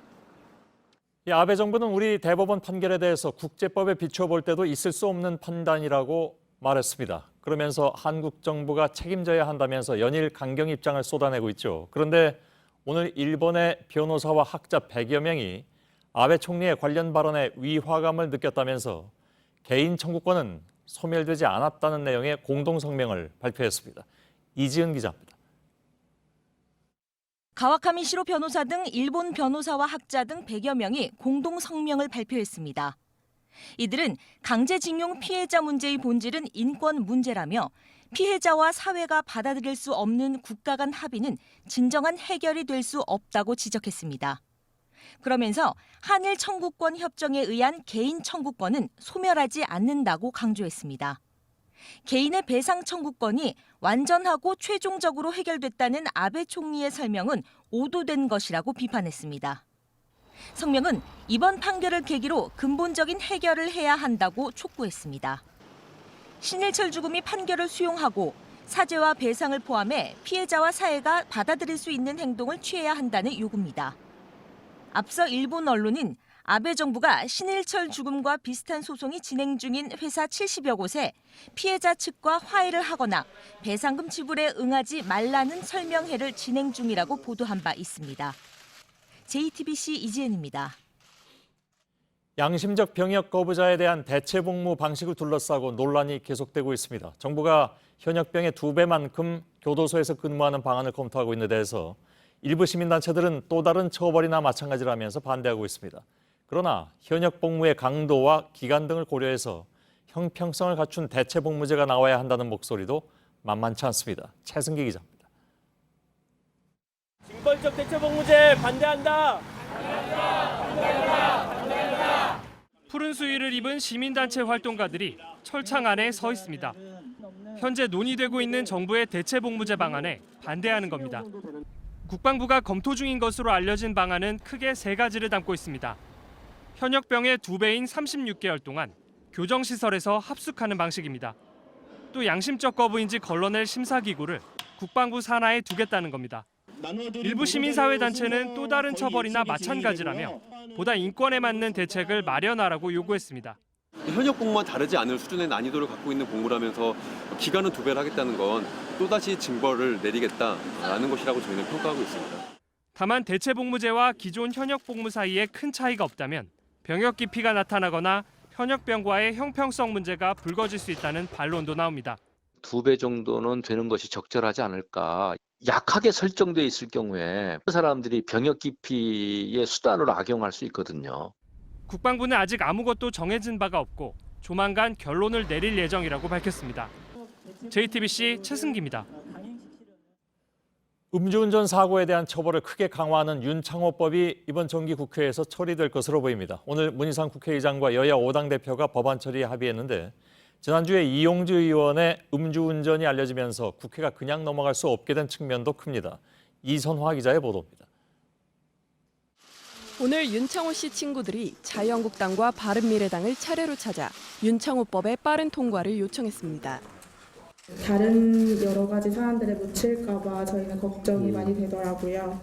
아베 정부는 우리 대법원 판결에 대해서 국제법에 비춰볼 때도 있을 수 없는 판단이라고 말했습니다. 그러면서 한국 정부가 책임져야 한다면서 연일 강경 입장을 쏟아내고 있죠. 그런데 오늘 일본의 변호사와 학자 100여 명이 아베 총리의 관련 발언에 위화감을 느꼈다면서 개인 청구권은 소멸되지 않았다는 내용의 공동 성명을 발표했습니다. 이지은 기자입니다. 가와카미 시로 변호사 등 일본 변호사와 학자 등 100여 명이 공동 성명을 발표했습니다. 이들은 강제징용 피해자 문제의 본질은 인권 문제라며 피해자와 사회가 받아들일 수 없는 국가 간 합의는 진정한 해결이 될 수 없다고 지적했습니다. 그러면서 한일 청구권 협정에 의한 개인 청구권은 소멸하지 않는다고 강조했습니다. 개인의 배상 청구권이 완전하고 최종적으로 해결됐다는 아베 총리의 설명은 오도된 것이라고 비판했습니다. 성명은 이번 판결을 계기로 근본적인 해결을 해야 한다고 촉구했습니다. 신일철 죽음이 판결을 수용하고 사죄와 배상을 포함해 피해자와 사회가 받아들일 수 있는 행동을 취해야 한다는 요구입니다. 앞서 일본 언론은 아베 정부가 신일철 죽음과 비슷한 소송이 진행 중인 회사 70여 곳에 피해자 측과 화해를 하거나 배상금 지불에 응하지 말라는 설명회를 진행 중이라고 보도한 바 있습니다. JTBC 이지은입니다. 양심적 병역 거부자에 대한 대체 복무 방식을 둘러싸고 논란이 계속되고 있습니다. 정부가 현역병의 2배만큼 교도소에서 근무하는 방안을 검토하고 있는 데에서 일부 시민단체들은 또 다른 처벌이나 마찬가지라면서 반대하고 있습니다. 그러나 현역 복무의 강도와 기간 등을 고려해서 형평성을 갖춘 대체 복무제가 나와야 한다는 목소리도 만만치 않습니다. 최승기 기자입니다. 징벌적 대체 복무제 반대한다. 푸른 수의를 입은 시민단체 활동가들이 철창 안에 서 있습니다. 현재 논의되고 있는 정부의 대체 복무제 방안에 반대하는 겁니다. 국방부가 검토 중인 것으로 알려진 방안은 크게 3가지를 담고 있습니다. 현역병의 2배인 36개월 동안 교정시설에서 합숙하는 방식입니다. 또 양심적 거부인지 걸러낼 심사기구를 국방부 산하에 두겠다는 겁니다. 일부 시민사회단체는 또 다른 처벌이나 마찬가지라며 보다 인권에 맞는 대책을 마련하라고 요구했습니다. 현역 복무와 다르지 않을 수준의 난이도를 갖고 있는 복무라면서 기간은 2배를 하겠다는 건 또다시 징벌을 내리겠다라는 것이라고 저희는 평가하고 있습니다. 다만 대체 복무제와 기존 현역 복무 사이에 큰 차이가 없다면 병역 기피가 나타나거나 현역병과의 형평성 문제가 불거질 수 있다는 반론도 나옵니다. 2배 정도는 되는 것이 적절하지 않을까. 약하게 설정돼 있을 경우에 그 사람들이 병역 기피의 수단으로 악용할 수 있거든요. 국방부는 아직 아무것도 정해진 바가 없고 조만간 결론을 내릴 예정이라고 밝혔습니다. JTBC 최승기입니다. 음주운전 사고에 대한 처벌을 크게 강화하는 윤창호법이 이번 정기국회에서 처리될 것으로 보입니다. 오늘 문희상 국회의장과 여야 5당 대표가 법안 처리에 합의했는데 지난주에 이용주 의원의 음주운전이 알려지면서 국회가 그냥 넘어갈 수 없게 된 측면도 큽니다. 이선화 기자의 보도입니다. 오늘 윤창호 씨 친구들이 자유한국당과 바른미래당을 차례로 찾아 윤창호법의 빠른 통과를 요청했습니다. 다른 여러 가지 사안들에 묻힐까 봐 저희는 걱정이 많이 되더라고요.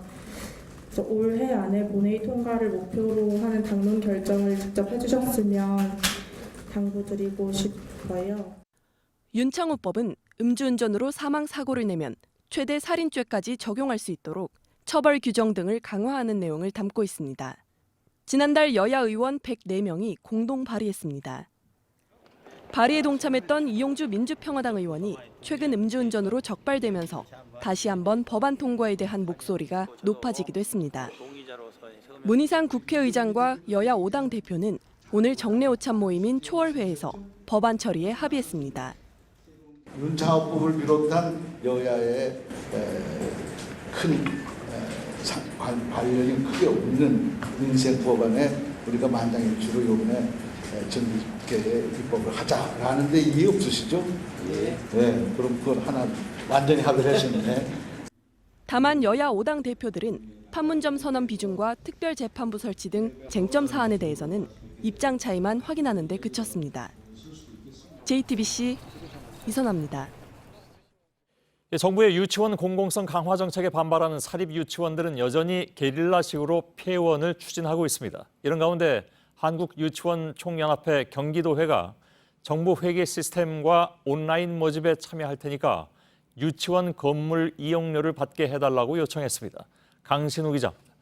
그래서 올해 안에 본회의 통과를 목표로 하는 당론 결정을 직접 해주셨으면 당부드리고 싶어요. 윤창호법은 음주운전으로 사망 사고를 내면 최대 살인죄까지 적용할 수 있도록 처벌 규정 등을 강화하는 내용을 담고 있습니다. 지난달 여야 의원 104명이 공동 발의했습니다. 발의에 동참했던 이용주 민주평화당 의원이 최근 음주운전으로 적발되면서 다시 한번 법안 통과에 대한 목소리가 높아지기도 했습니다. 문희상 국회의장과 여야 5당 대표는 오늘 정례 오찬 모임인 초월회에서 법안 처리에 합의했습니다. 윤창호법을 비롯한 여야의 큰 관련이 크게 없는 민생 법안에 우리가 만장일치로 이번에 정기국회에 입법을 하자라는 데 이해 없으시죠? 예. 네, 그럼 그걸 하나 완전히 합의를 했었네. 다만 여야 5당 대표들은 판문점 선언 비중과 특별재판부 설치 등 쟁점 사안에 대해서는 입장 차이만 확인하는 데 그쳤습니다. JTBC 이선아입니다. 정부의 유치원 공공성 강화 정책에 반발하는 사립 유치원들은 여전히 게릴라식으로 폐원을 추진하고 있습니다. 이런 가운데 한국유치원총연합회 경기도회가 정부 회계 시스템과 온라인 모집에 참여할 테니까 유치원 건물 이용료를 받게 해달라고 요청했습니다. 강신우 기자입니다.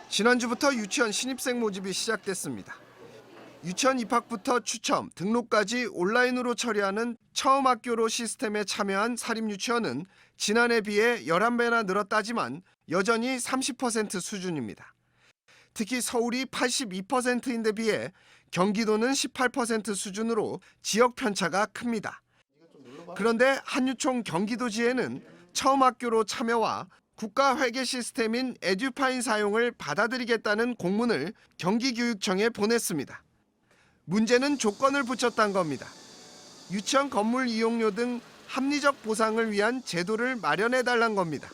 지난주부터 유치원 신입생 모집이 시작됐습니다. 유치원 입학부터 추첨, 등록까지 온라인으로 처리하는 처음 학교로 시스템에 참여한 사립유치원은 지난해 비해 11배나 늘었다지만 여전히 30% 수준입니다. 특히 서울이 82%인데 비해 경기도는 18% 수준으로 지역 편차가 큽니다. 그런데 한유총 경기도지회는 처음 학교로 참여와 국가 회계 시스템인 에듀파인 사용을 받아들이겠다는 공문을 경기교육청에 보냈습니다. 문제는 조건을 붙였다는 겁니다. 유치원 건물 이용료 등 합리적 보상을 위한 제도를 마련해달라는 겁니다.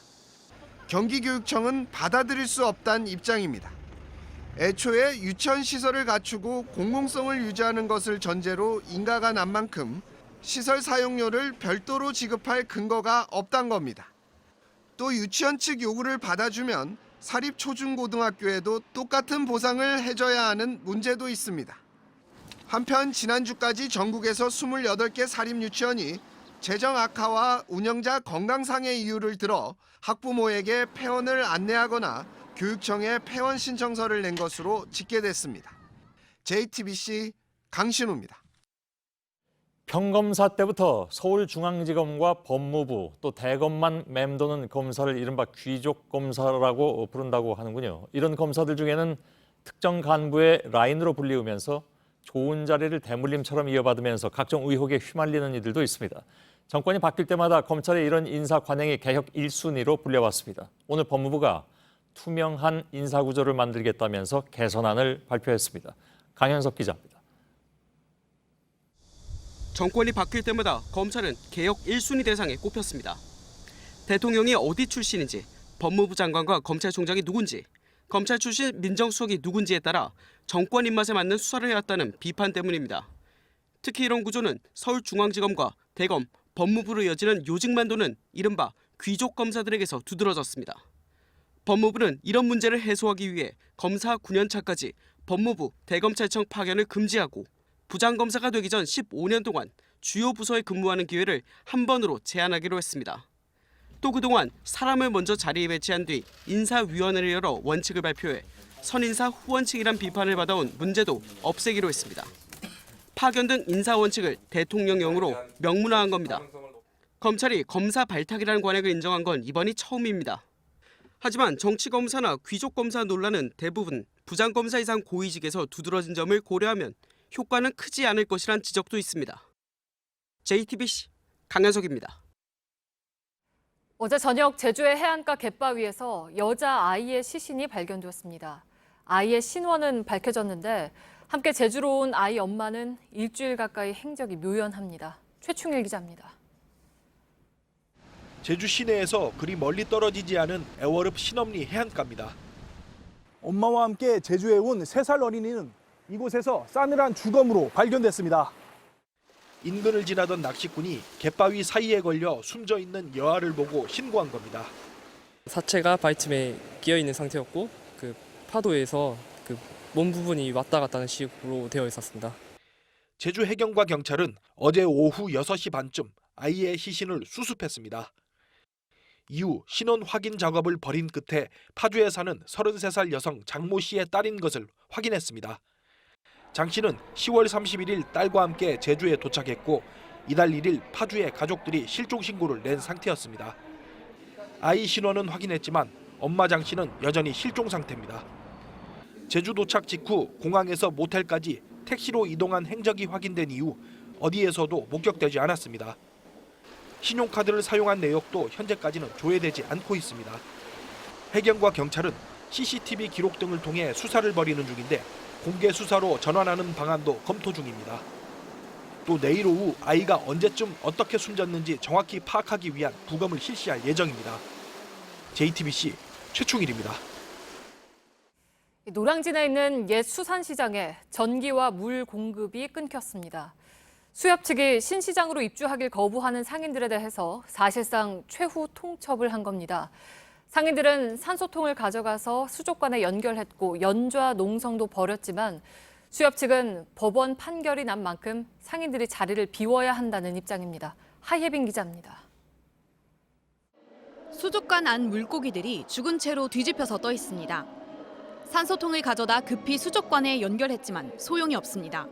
경기교육청은 받아들일 수 없다는 입장입니다. 애초에 유치원 시설을 갖추고 공공성을 유지하는 것을 전제로 인가가 난 만큼 시설 사용료를 별도로 지급할 근거가 없다는 겁니다. 또 유치원 측 요구를 받아주면 사립 초중고등학교에도 똑같은 보상을 해줘야 하는 문제도 있습니다. 한편 지난주까지 전국에서 28개 사립유치원이 재정 악화와 운영자 건강상의 이유를 들어 학부모에게 폐원을 안내하거나 교육청에 폐원 신청서를 낸 것으로 집계됐습니다. JTBC 강신우입니다. 평검사 때부터 서울중앙지검과 법무부 또 대검만 맴도는 검사를 이른바 귀족검사라고 부른다고 하는군요. 이런 검사들 중에는 특정 간부의 라인으로 불리우면서 좋은 자리를 대물림처럼 이어받으면서 각종 의혹에 휘말리는 이들도 있습니다. 정권이 바뀔 때마다 검찰의 이런 인사 관행이 개혁 1순위로 불려왔습니다. 오늘 법무부가 투명한 인사구조를 만들겠다면서 개선안을 발표했습니다. 강현석 기자입니다. 정권이 바뀔 때마다 검찰은 개혁 1순위 대상에 꼽혔습니다. 대통령이 어디 출신인지, 법무부 장관과 검찰총장이 누군지, 검찰 출신 민정수석이 누군지에 따라 정권 입맛에 맞는 수사를 해왔다는 비판 때문입니다. 특히 이런 구조는 서울중앙지검과 대검, 법무부로 이어지는 요직만 도는 이른바 귀족 검사들에게서 두드러졌습니다. 법무부는 이런 문제를 해소하기 위해 검사 9년차까지 법무부, 대검찰청 파견을 금지하고 부장검사가 되기 전 15년 동안 주요 부서에 근무하는 기회를 한 번으로 제한하기로 했습니다. 또 그동안 사람을 먼저 자리에 배치한 뒤 인사위원회를 열어 원칙을 발표해 선인사 후원칙이란 비판을 받아온 문제도 없애기로 했습니다. 파견 등 인사 원칙을 대통령령으로 명문화한 겁니다. 검찰이 검사 발탁이라는 관행을 인정한 건 이번이 처음입니다. 하지만 정치검사나 귀족검사 논란은 대부분 부장검사 이상 고위직에서 두드러진 점을 고려하면 효과는 크지 않을 것이란 지적도 있습니다. JTBC 강현석입니다. 어제 저녁 제주의 해안가 갯바위에서 여자 아이의 시신이 발견되었습니다. 아이의 신원은 밝혀졌는데 함께 제주로 온 아이 엄마는 일주일 가까이 행적이 묘연합니다. 최충일 기자입니다. 제주 시내에서 그리 멀리 떨어지지 않은 애월읍 신엄리 해안가입니다. 엄마와 함께 제주에 온 3살 어린이는 이곳에서 싸늘한 주검으로 발견됐습니다. 인근을 지나던 낚시꾼이 갯바위 사이에 걸려 숨져 있는 여아를 보고 신고한 겁니다. 사체가 바위틈에 끼어 있는 상태였고 그 파도에서 그 몸 부분이 왔다 갔다 하는 식으로 되어 있었습니다. 제주 해경과 경찰은 어제 오후 6시 반쯤 아이의 시신을 수습했습니다. 이후 신원 확인 작업을 벌인 끝에 파주에 사는 33살 여성 장모 씨의 딸인 것을 확인했습니다. 장 씨는 10월 31일 딸과 함께 제주에 도착했고 이달 1일 파주에 가족들이 실종 신고를 낸 상태였습니다. 아이 신원은 확인했지만 엄마 장 씨는 여전히 실종 상태입니다. 제주 도착 직후 공항에서 모텔까지 택시로 이동한 행적이 확인된 이후 어디에서도 목격되지 않았습니다. 신용카드를 사용한 내역도 현재까지는 조회되지 않고 있습니다. 해경과 경찰은 CCTV 기록 등을 통해 수사를 벌이는 중인데 공개 수사로 전환하는 방안도 검토 중입니다. 또 내일 오후 아이가 언제쯤 어떻게 숨졌는지 정확히 파악하기 위한 부검을 실시할 예정입니다. JTBC 최충일입니다. 노량진에 있는 옛 수산시장에 전기와 물 공급이 끊겼습니다. 수협 측이 신 시장으로 입주하길 거부하는 상인들에 대해서 사실상 최후 통첩을 한 겁니다. 상인들은 산소통을 가져가서 수족관에 연결했고 연좌 농성도 벌였지만 수협 측은 법원 판결이 난 만큼 상인들이 자리를 비워야 한다는 입장입니다. 하예빈 기자입니다. 수족관 안 물고기들이 죽은 채로 뒤집혀서 떠 있습니다. 산소통을 가져다 급히 수족관에 연결했지만 소용이 없습니다.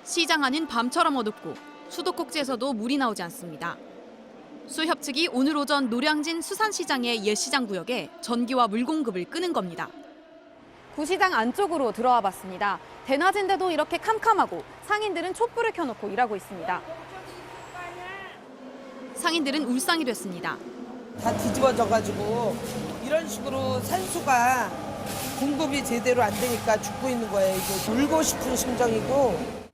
시장 안은 밤처럼 어둡고 수도꼭지에서도 물이 나오지 않습니다. 수협 측이 오늘 오전 노량진 수산시장의 옛 시장 구역에 전기와 물 공급을 끄는 겁니다. 구시장 안쪽으로 들어와 봤습니다. 대낮인데도 이렇게 캄캄하고 상인들은 촛불을 켜놓고 일하고 있습니다. 상인들은 울상이 됐습니다. 다 뒤집어져가지고 이런 식으로 산소가 공급이 제대로 안 되니까 죽고 있는 거예요. 이게 울고 싶은 심정이고.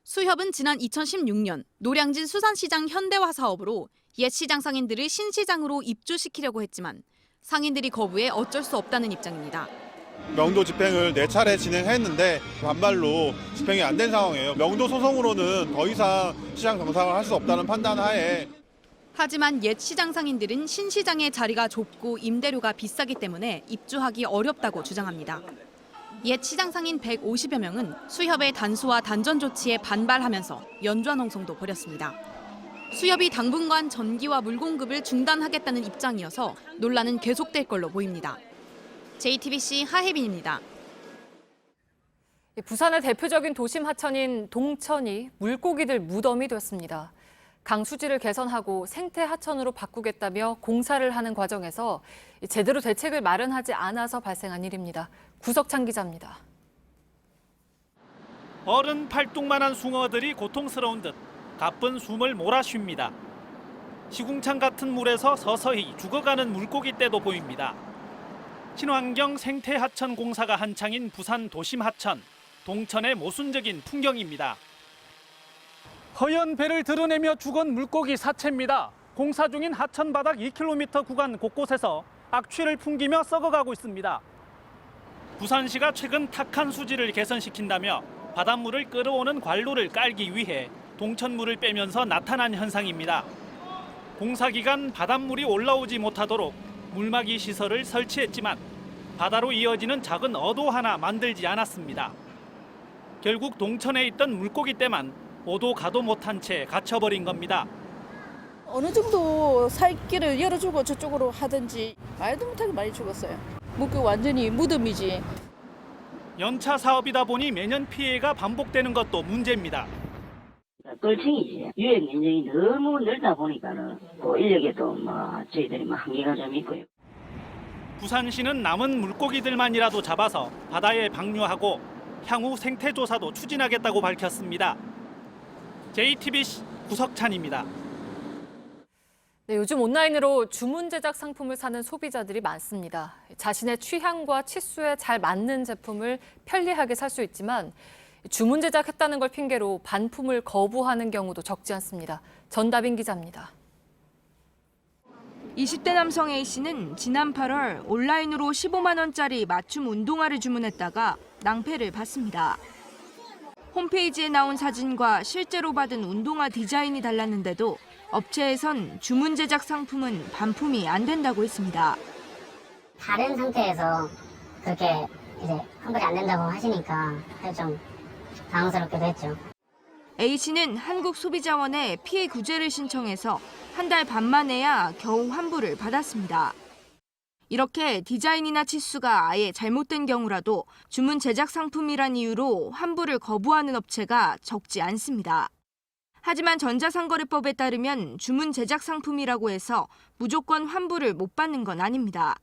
수협은 지난 2016년 노량진 수산시장 현대화 사업으로 옛 시장 상인들을 신시장으로 입주시키려고 했지만 상인들이 거부해 어쩔 수 없다는 입장입니다. 명도 집행을 4차례 진행했는데 반발로 집행이 안 된 상황이에요. 명도 소송으로는 더 이상 시장 정상을 할 수 없다는 판단 하에. 하지만 옛 시장 상인들은 신시장의 자리가 좁고 임대료가 비싸기 때문에 입주하기 어렵다고 주장합니다. 옛 시장 상인 150여 명은 수협의 단수와 단전 조치에 반발하면서 연좌 농성도 벌였습니다. 수협이 당분간 전기와 물 공급을 중단하겠다는 입장이어서 논란은 계속될 걸로 보입니다. JTBC 하혜빈입니다. 부산의 대표적인 도심 하천인 동천이 물고기들 무덤이 됐습니다. 강 수질을 개선하고 생태 하천으로 바꾸겠다며 공사를 하는 과정에서 제대로 대책을 마련하지 않아서 발생한 일입니다. 구석찬 기자입니다. 어른 팔뚝만한 숭어들이 고통스러운 듯 가쁜 숨을 몰아쉽니다. 시궁창 같은 물에서 서서히 죽어가는 물고기 떼도 보입니다. 친환경 생태 하천 공사가 한창인 부산 도심 하천, 동천의 모순적인 풍경입니다. 허연 배를 드러내며 죽은 물고기 사체입니다. 공사 중인 하천 바닥 2km 구간 곳곳에서 악취를 풍기며 썩어가고 있습니다. 부산시가 최근 탁한 수질을 개선시킨다며 바닷물을 끌어오는 관로를 깔기 위해 동천물을 빼면서 나타난 현상입니다. 공사 기간 바닷물이 올라오지 못하도록 물막이 시설을 설치했지만 바다로 이어지는 작은 어도 하나 만들지 않았습니다. 결국 동천에 있던 물고기 떼만 오도 가도 못한 채 갇혀버린 겁니다. 어느 정도 살길을 열어주고 저쪽으로 하든지 말도 못하게 많이 죽었어요. 그 완전히 무덤이지. 연차 사업이다 보니 매년 피해가 반복되는 것도 문제입니다. 뻘층이지. 유역 면적이 너무 넓다 보니까는 인력에도 저희들이 한계가 좀 있고요. 부산시는 남은 물고기들만이라도 잡아서 바다에 방류하고 향후 생태 조사도 추진하겠다고 밝혔습니다. JTBC 구석찬입니다. 네, 요즘 온라인으로 주문 제작 상품을 사는 소비자들이 많습니다. 자신의 취향과 치수에 잘 맞는 제품을 편리하게 살 수 있지만 주문 제작했다는 걸 핑계로 반품을 거부하는 경우도 적지 않습니다. 전다빈 기자입니다. 20대 남성 A씨는 지난 8월 온라인으로 15만 원짜리 맞춤 운동화를 주문했다가 낭패를 봤습니다. 홈페이지에 나온 사진과 실제로 받은 운동화 디자인이 달랐는데도 업체에선 주문 제작 상품은 반품이 안 된다고 했습니다. 다른 상태에서 그렇게 이제 환불이 안 된다고 하시니까 좀 당황스럽기도 했죠. A씨는 한국소비자원에 피해 구제를 신청해서 한 달 반 만에야 겨우 환불을 받았습니다. 이렇게 디자인이나 치수가 아예 잘못된 경우라도 주문 제작 상품이란 이유로 환불을 거부하는 업체가 적지 않습니다. 하지만 전자상거래법에 따르면 주문 제작 상품이라고 해서 무조건 환불을 못 받는 건 아닙니다.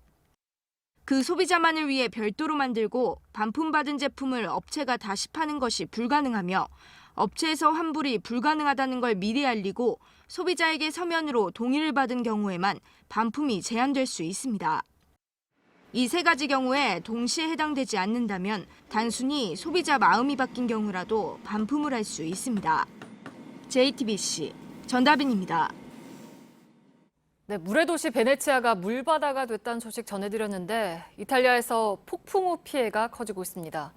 그 소비자만을 위해 별도로 만들고 반품받은 제품을 업체가 다시 파는 것이 불가능하며 업체에서 환불이 불가능하다는 걸 미리 알리고 소비자에게 서면으로 동의를 받은 경우에만 반품이 제한될 수 있습니다. 이 세 가지 경우에 동시에 해당되지 않는다면 단순히 소비자 마음이 바뀐 경우라도 반품을 할 수 있습니다. JTBC 전다빈입니다. 네, 물의 도시 베네치아가 물바다가 됐다는 소식 전해드렸는데 이탈리아에서 폭풍우 피해가 커지고 있습니다.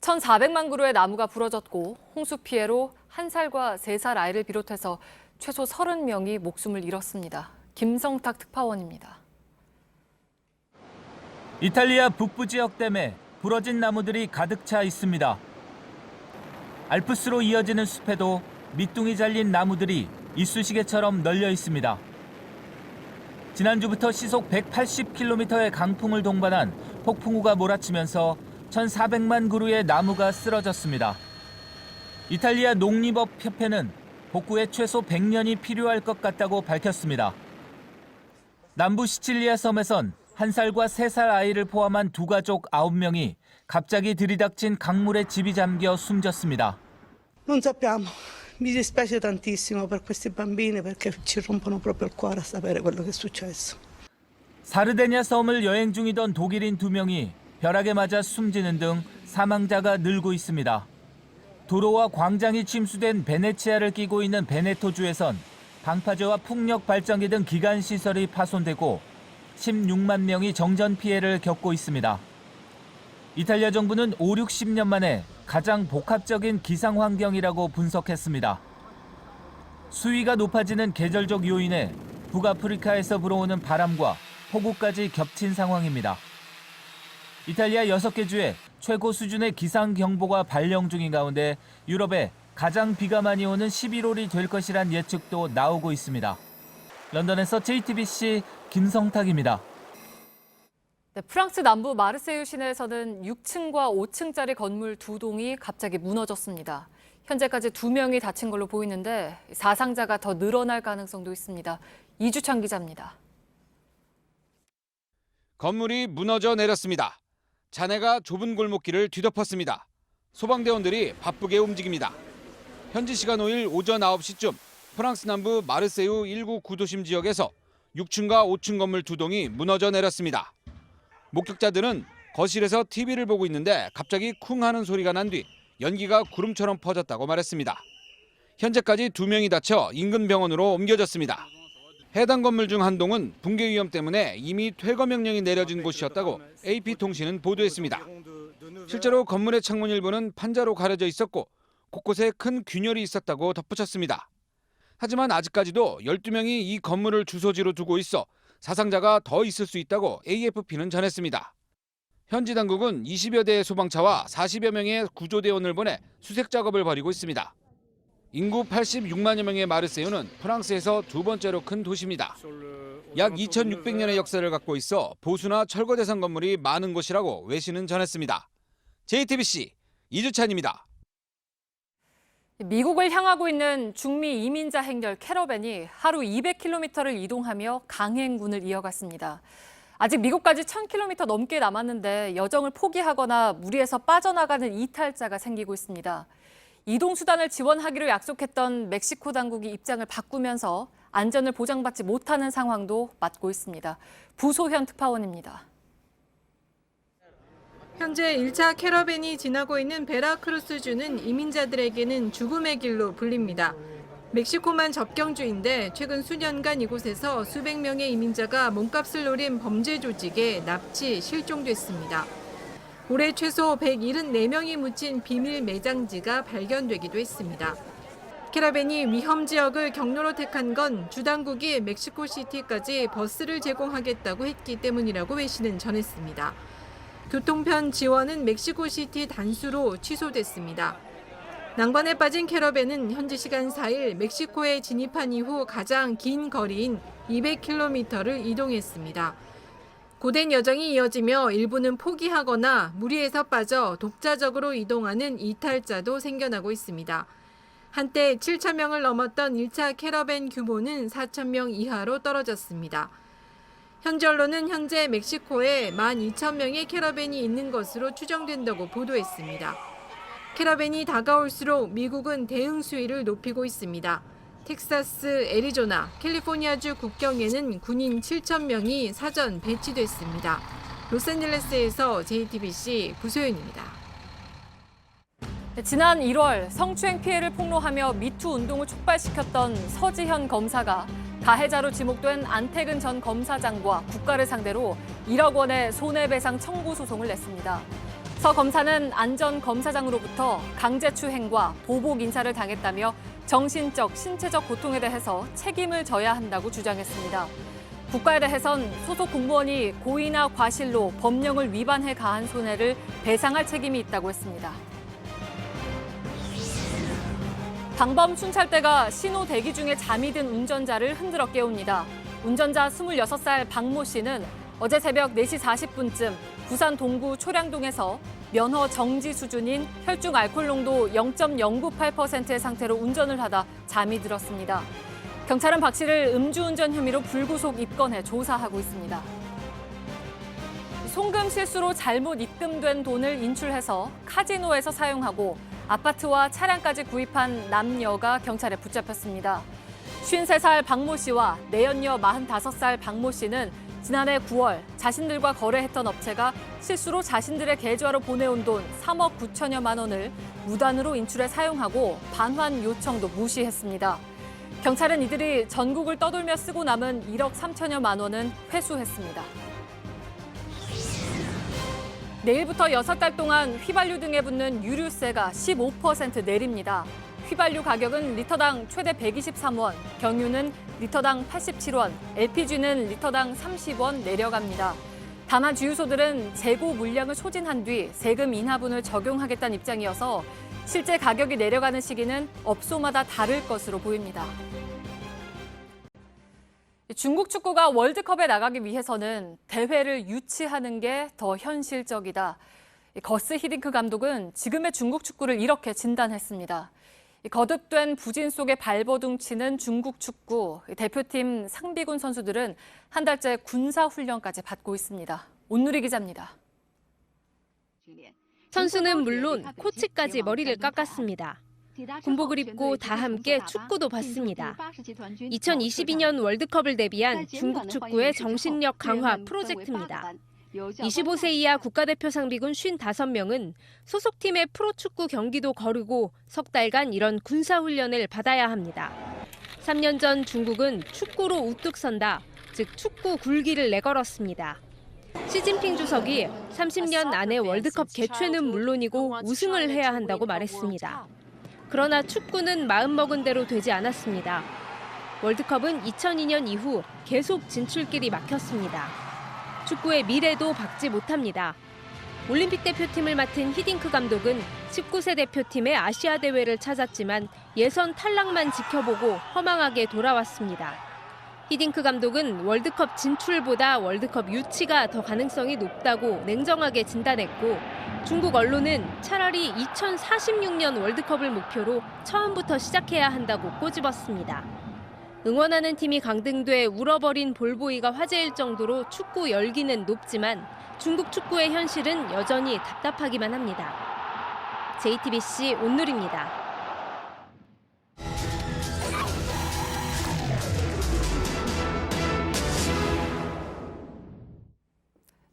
1,400만 그루의 나무가 부러졌고 홍수 피해로 1살과 3살 아이를 비롯해서 최소 30명이 목숨을 잃었습니다. 김성탁 특파원입니다. 이탈리아 북부 지역 댐에 부러진 나무들이 가득 차 있습니다. 알프스로 이어지는 숲에도 밑둥이 잘린 나무들이 이쑤시개처럼 널려 있습니다. 지난주부터 시속 180km의 강풍을 동반한 폭풍우가 몰아치면서 1,400만 그루의 나무가 쓰러졌습니다. 이탈리아 농림업협회는 복구에 최소 100년이 필요할 것 같다고 밝혔습니다. 남부 시칠리아 섬에선 1살과 3살 아이를 포함한 두 가족 9명이 갑자기 들이닥친 강물에 집이 잠겨 숨졌습니다. Non sappiamo. Mi dispiace tantissimo per questi bambini perché ci rompono proprio il cuore a sapere quello che è successo. 사르데냐 섬을 여행 중이던 독일인 2명이 벼락에 맞아 숨지는 등 사망자가 늘고 있습니다. 도로와 광장이 침수된 베네치아를 끼고 있는 베네토주에선 방파제와 풍력 발전기 등 기관 시설이 파손되고 16만 명이 정전 피해를 겪고 있습니다. 이탈리아 정부는 50-60년 만에 가장 복합적인 기상 환경이라고 분석했습니다. 수위가 높아지는 계절적 요인에 북아프리카에서 불어오는 바람과 폭우까지 겹친 상황입니다. 이탈리아 6개 주에 최고 수준의 기상경보가 발령 중인 가운데 유럽에 가장 비가 많이 오는 11월이 될 것이란 예측도 나오고 있습니다. 런던에서 JTBC 김성탁입니다. 네, 프랑스 남부 마르세유 시내에서는 6층과 5층짜리 건물 2동이 갑자기 무너졌습니다. 현재까지 2명이 다친 걸로 보이는데 사상자가 더 늘어날 가능성도 있습니다. 이주찬 기자입니다. 건물이 무너져 내렸습니다. 잔해가 좁은 골목길을 뒤덮었습니다. 소방대원들이 바쁘게 움직입니다. 현지 시간 5일 오전 9시쯤 프랑스 남부 마르세유 1구 구도심 지역에서 6층과 5층 건물 2동이 무너져 내렸습니다. 목격자들은 거실에서 TV를 보고 있는데 갑자기 쿵 하는 소리가 난 뒤 연기가 구름처럼 퍼졌다고 말했습니다. 현재까지 2명이 다쳐 인근 병원으로 옮겨졌습니다. 해당 건물 중 한 동은 붕괴 위험 때문에 이미 퇴거 명령이 내려진 곳이었다고 AP통신은 보도했습니다. 실제로 건물의 창문 일부는 판자로 가려져 있었고 곳곳에 큰 균열이 있었다고 덧붙였습니다. 하지만 아직까지도 12명이 이 건물을 주소지로 두고 있어 사상자가 더 있을 수 있다고 AFP는 전했습니다. 현지 당국은 20여 대의 소방차와 40여 명의 구조대원을 보내 수색 작업을 벌이고 있습니다. 인구 86만여 명의 마르세유는 프랑스에서 두 번째로 큰 도시입니다. 약 2600년의 역사를 갖고 있어 보수나 철거 대상 건물이 많은 곳이라고 외신은 전했습니다. JTBC 이주찬입니다. 미국을 향하고 있는 중미 이민자 행렬 캐러밴이 하루 200km를 이동하며 강행군을 이어갔습니다. 아직 미국까지 1000km 넘게 남았는데 여정을 포기하거나 무리해서 빠져나가는 이탈자가 생기고 있습니다. 이동 수단을 지원하기로 약속했던 멕시코 당국이 입장을 바꾸면서 안전을 보장받지 못하는 상황도 맞고 있습니다. 부소현 특파원입니다. 현재 1차 캐러밴이 지나고 있는 베라크루스주는 이민자들에게는 죽음의 길로 불립니다. 멕시코만 접경주인데 최근 수년간 이곳에서 수백 명의 이민자가 몸값을 노린 범죄 조직에 납치, 실종됐습니다. 올해 최소 174명이 묻힌 비밀 매장지가 발견되기도 했습니다. 캐러밴이 위험 지역을 경로로 택한 건 주 당국이 멕시코시티까지 버스를 제공하겠다고 했기 때문이라고 외신은 전했습니다. 교통편 지원은 멕시코시티 단수로 취소됐습니다. 난관에 빠진 캐러밴은 현지 시간 4일 멕시코에 진입한 이후 가장 긴 거리인 200km를 이동했습니다. 고된 여정이 이어지며 일부는 포기하거나 무리해서 빠져 독자적으로 이동하는 이탈자도 생겨나고 있습니다. 한때 7,000명을 넘었던 1차 캐러밴 규모는 4,000명 이하로 떨어졌습니다. 현지 언론은 현재 멕시코에 12,000명의 캐러밴이 있는 것으로 추정된다고 보도했습니다. 캐러밴이 다가올수록 미국은 대응 수위를 높이고 있습니다. 텍사스, 애리조나, 캘리포니아주 국경에는 군인 7,000명이 사전 배치됐습니다. 로스앤젤레스에서 JTBC 부소연입니다. 지난 1월 성추행 피해를 폭로하며 미투 운동을 촉발시켰던 서지현 검사가 가해자로 지목된 안태근 전 검사장과 국가를 상대로 1억 원의 손해배상 청구 소송을 냈습니다. 서 검사는 안전검사장으로부터 강제추행과 보복 인사를 당했다며 정신적, 신체적 고통에 대해서 책임을 져야 한다고 주장했습니다. 국가에 대해선 소속 공무원이 고의나 과실로 법령을 위반해 가한 손해를 배상할 책임이 있다고 했습니다. 방범 순찰대가 신호 대기 중에 잠이 든 운전자를 흔들어 깨웁니다. 운전자 26살 박모 씨는 어제 새벽 4시 40분쯤 부산 동구 초량동에서 면허 정지 수준인 혈중 알코올 농도 0.098%의 상태로 운전을 하다 잠이 들었습니다. 경찰은 박 씨를 음주운전 혐의로 불구속 입건해 조사하고 있습니다. 송금 실수로 잘못 입금된 돈을 인출해서 카지노에서 사용하고 아파트와 차량까지 구입한 남녀가 경찰에 붙잡혔습니다. 53살 박모 씨와 내연녀 45살 박모 씨는 지난해 9월 자신들과 거래했던 업체가 실수로 자신들의 계좌로 보내온 돈 3억 9천여만 원을 무단으로 인출해 사용하고 반환 요청도 무시했습니다. 경찰은 이들이 전국을 떠돌며 쓰고 남은 1억 3천여만 원은 회수했습니다. 내일부터 6달 동안 휘발유 등에 붙는 유류세가 15% 내립니다. 휘발유 가격은 리터당 최대 123원, 경유는 리터당 87원, LPG는 리터당 30원 내려갑니다. 다만 주유소들은 재고 물량을 소진한 뒤 세금 인하분을 적용하겠다는 입장이어서 실제 가격이 내려가는 시기는 업소마다 다를 것으로 보입니다. 중국 축구가 월드컵에 나가기 위해서는 대회를 유치하는 게 더 현실적이다. 거스 히딩크 감독은 지금의 중국 축구를 이렇게 진단했습니다. 거듭된 부진 속에 발버둥치는 중국 축구, 대표팀 상비군 선수들은 한 달째 군사훈련까지 받고 있습니다. 온누리 기자입니다. 선수는 물론 코치까지 머리를 깎았습니다. 군복을 입고 다 함께 축구도 봤습니다. 2022년 월드컵을 대비한 중국 축구의 정신력 강화 프로젝트입니다. 25세 이하 국가대표 상비군 55명은 소속팀의 프로축구 경기도 거르고 석 달간 이런 군사훈련을 받아야 합니다. 3년 전 중국은 축구로 우뚝 선다, 즉 축구 굴기를 내걸었습니다. 시진핑 주석이 30년 안에 월드컵 개최는 물론이고 우승을 해야 한다고 말했습니다. 그러나 축구는 마음먹은 대로 되지 않았습니다. 월드컵은 2002년 이후 계속 진출길이 막혔습니다. 축구의 미래도 박지 못합니다. 올림픽 대표팀을 맡은 히딩크 감독은 19세 대표팀의 아시아 대회를 찾았지만 예선 탈락만 지켜보고 허망하게 돌아왔습니다. 히딩크 감독은 월드컵 진출보다 월드컵 유치가 더 가능성이 높다고 냉정하게 진단했고 중국 언론은 차라리 2046년 월드컵을 목표로 처음부터 시작해야 한다고 꼬집었습니다. 응원하는 팀이 강등돼 울어버린 볼보이가 화제일 정도로 축구 열기는 높지만 중국 축구의 현실은 여전히 답답하기만 합니다. JTBC 온누리입니다.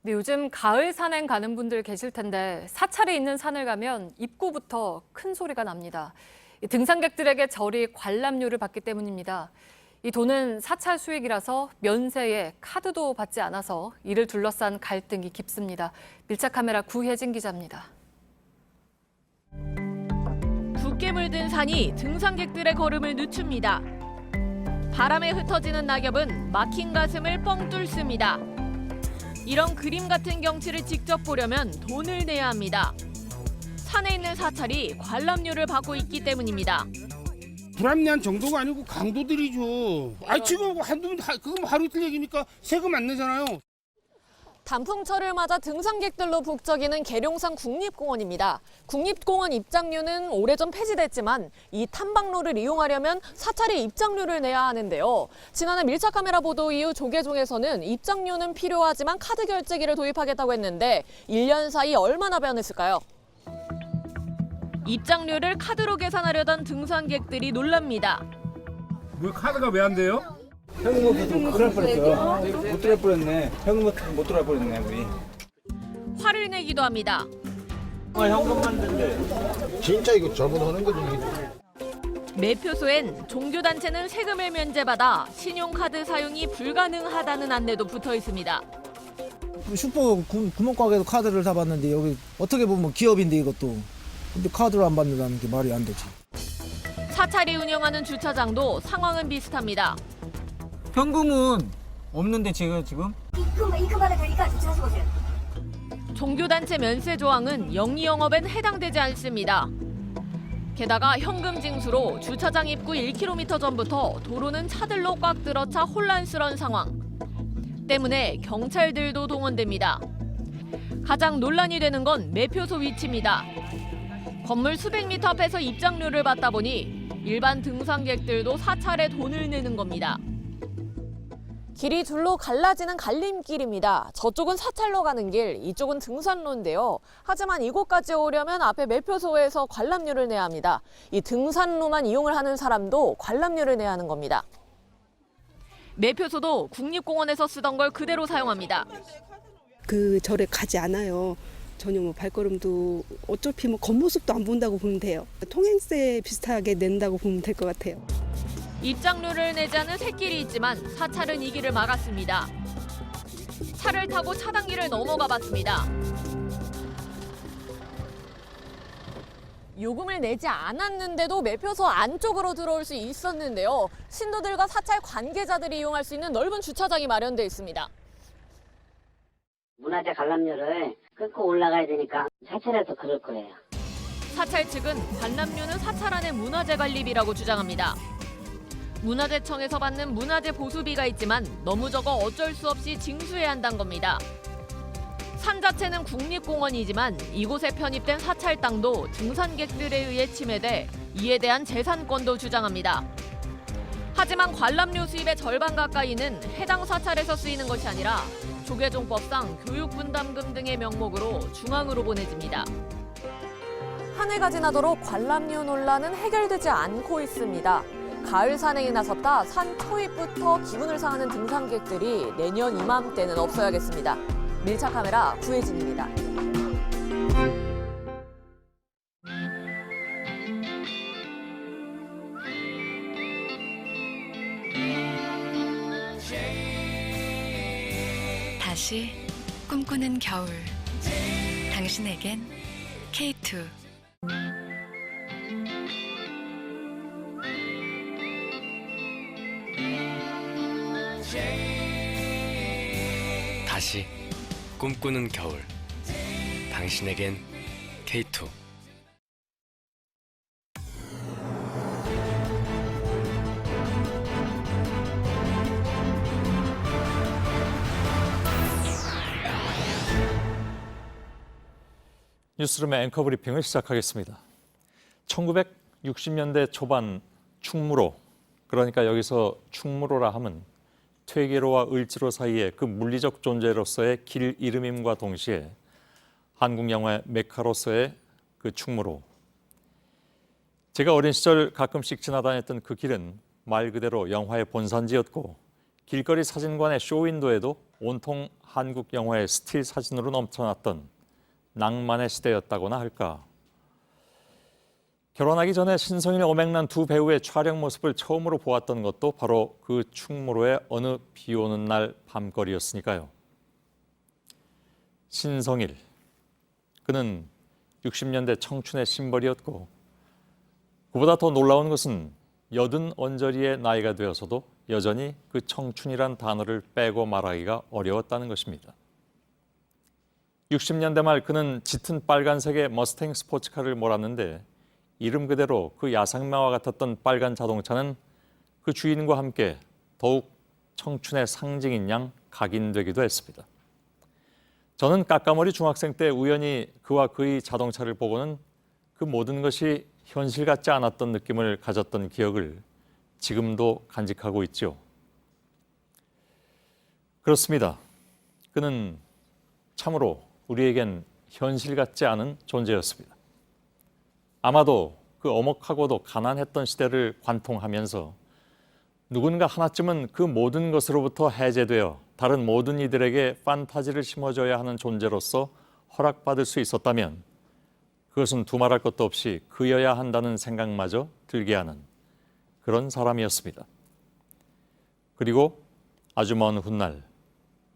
네, 요즘 가을 산행 가는 분들 계실 텐데 사찰이 있는 산을 가면 입구부터 큰 소리가 납니다. 등산객들에게 절이 관람료를 받기 때문입니다. 이 돈은 사찰 수익이라서 면세에 카드도 받지 않아서 이를 둘러싼 갈등이 깊습니다. 밀착 카메라 구혜진 기자입니다. 붉게 물든 산이 등산객들의 걸음을 늦춥니다. 바람에 흩어지는 낙엽은 막힌 가슴을 뻥 뚫습니다. 이런 그림 같은 경치를 직접 보려면 돈을 내야 합니다. 산에 있는 사찰이 관람료를 받고 있기 때문입니다. 불합리한 정도가 아니고 강도들이죠. 지금 그건 하루 이틀 얘기니까 세금 안 내잖아요. 단풍철을 맞아 등산객들로 북적이는 계룡산 국립공원입니다. 국립공원 입장료는 오래전 폐지됐지만 이 탐방로를 이용하려면 사찰이 입장료를 내야 하는데요. 지난해 밀착 카메라 보도 이후 조계종에서는 입장료는 필요하지만 카드 결제기를 도입하겠다고 했는데 1년 사이 얼마나 변했을까요? 입장료를 카드로 계산하려던 등산객들이 놀랍니다. 왜 카드가 왜 안 돼요? 현금 못 들어갈 뻔했어. 못 들어갈 뻔했네. 현금 못 들어갈 뻔했네 우리. 화를 내기도 합니다. 현금만 든대. 진짜 이거 잘못하는 거지. 매표소엔 종교단체는 세금을 면제받아 신용카드 사용이 불가능하다는 안내도 붙어 있습니다. 슈퍼 구멍 가게에서 카드를 다 받는데 여기 어떻게 보면 기업인데 이것도. 근데 카드를 안 받는다는 게 말이 안 되지. 사찰이 운영하는 주차장도 상황은 비슷합니다. 현금은 없는데 지금? 입금받아 되니까 주차하시고 오세요. 종교단체 면세 조항은 영리 영업엔 해당되지 않습니다. 게다가 현금 징수로 주차장 입구 1km 전부터 도로는 차들로 꽉 들어차 혼란스러운 상황. 때문에 경찰들도 동원됩니다. 가장 논란이 되는 건 매표소 위치입니다. 건물 수백 미터 앞에서 입장료를 받다 보니 일반 등산객들도 사찰에 돈을 내는 겁니다. 길이 둘로 갈라지는 갈림길입니다. 저쪽은 사찰로 가는 길, 이쪽은 등산로인데요. 하지만 이곳까지 오려면 앞에 매표소에서 관람료를 내야 합니다. 이 등산로만 이용을 하는 사람도 관람료를 내야 하는 겁니다. 매표소도 국립공원에서 쓰던 걸 그대로 사용합니다. 그 절에 가지 않아요. 전혀 뭐 발걸음도 어차피 뭐 겉모습도 안 본다고 보면 돼요. 통행세 비슷하게 낸다고 보면 될 것 같아요. 입장료를 내지 않은 샛길이 있지만 사찰은 이 길을 막았습니다. 차를 타고 차단길을 넘어가 봤습니다. 요금을 내지 않았는데도 매표소 안쪽으로 들어올 수 있었는데요. 신도들과 사찰 관계자들이 이용할 수 있는 넓은 주차장이 마련돼 있습니다. 문화재 관람료를 끊고 올라가야 되니까 사찰에도 그럴 거예요. 사찰 측은 관람료는 사찰 안의 문화재 관리비라고 주장합니다. 문화재청에서 받는 문화재 보수비가 있지만 너무 적어 어쩔 수 없이 징수해야 한다는 겁니다. 산 자체는 국립공원이지만 이곳에 편입된 사찰 땅도 등산객들에 의해 침해돼 이에 대한 재산권도 주장합니다. 하지만 관람료 수입의 절반 가까이는 해당 사찰에서 쓰이는 것이 아니라 조계종법상 교육분담금 등의 명목으로 중앙으로 보내집니다. 한 해가 지나도록 관람료 논란은 해결되지 않고 있습니다. 가을 산행에 나섰다 산 초입부터 기분을 상하는 등산객들이 내년 이맘때는 없어야겠습니다. 밀착 카메라 구혜진입니다. 다시 꿈꾸는 겨울. 당신에겐 K2. 다시 꿈꾸는 겨울. 당신에겐 K2. 뉴스룸의 앵커 브리핑을 시작하겠습니다. 1960년대 초반 충무로, 그러니까 여기서 충무로라 함은 퇴계로와 을지로 사이의 그 물리적 존재로서의 길 이름임과 동시에 한국 영화의 메카로서의 그 충무로. 제가 어린 시절 가끔씩 지나다녔던 그 길은 말 그대로 영화의 본산지였고 길거리 사진관의 쇼윈도에도 온통 한국 영화의 스틸 사진으로 넘쳐났던 낭만의 시대였다고나 할까. 결혼하기 전에 신성일 오맹란 두 배우의 촬영 모습을 처음으로 보았던 것도 바로 그 충무로의 어느 비 오는 날 밤거리였으니까요. 신성일, 그는 60년대 청춘의 심벌이었고 그보다 더 놀라운 것은 80 언저리의 나이가 되어서도 여전히 그 청춘이란 단어를 빼고 말하기가 어려웠다는 것입니다. 60년대 말 그는 짙은 빨간색의 머스탱 스포츠카를 몰았는데 이름 그대로 그 야상마와 같았던 빨간 자동차는 그 주인과 함께 더욱 청춘의 상징인 양 각인되기도 했습니다. 저는 까까머리 중학생 때 우연히 그와 그의 자동차를 보고는 그 모든 것이 현실 같지 않았던 느낌을 가졌던 기억을 지금도 간직하고 있죠. 그렇습니다. 그는 참으로 우리에겐 현실 같지 않은 존재였습니다. 아마도 그 엄혹하고도 가난했던 시대를 관통하면서 누군가 하나쯤은 그 모든 것으로부터 해제되어 다른 모든 이들에게 판타지를 심어줘야 하는 존재로서 허락받을 수 있었다면 그것은 두말할 것도 없이 그여야 한다는 생각마저 들게 하는 그런 사람이었습니다. 그리고 아주 먼 훗날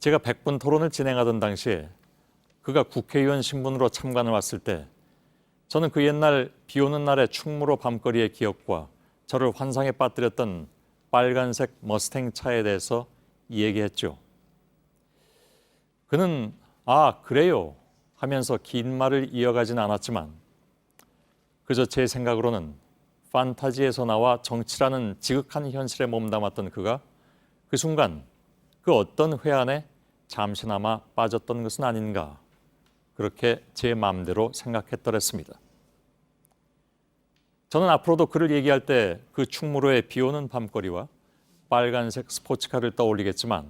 제가 100분 토론을 진행하던 당시에 그가 국회의원 신분으로 참관을 왔을 때 저는 그 옛날 비 오는 날의 충무로 밤거리의 기억과 저를 환상에 빠뜨렸던 빨간색 머스탱 차에 대해서 얘기했죠. 그는 아 그래요 하면서 긴 말을 이어가진 않았지만 그저 제 생각으로는 판타지에서 나와 정치라는 지극한 현실에 몸담았던 그가 그 순간 그 어떤 회한에 잠시나마 빠졌던 것은 아닌가 그렇게 제 마음대로 생각했더랬습니다. 저는 앞으로도 그를 얘기할 때 그 충무로의 비 오는 밤거리와 빨간색 스포츠카를 떠올리겠지만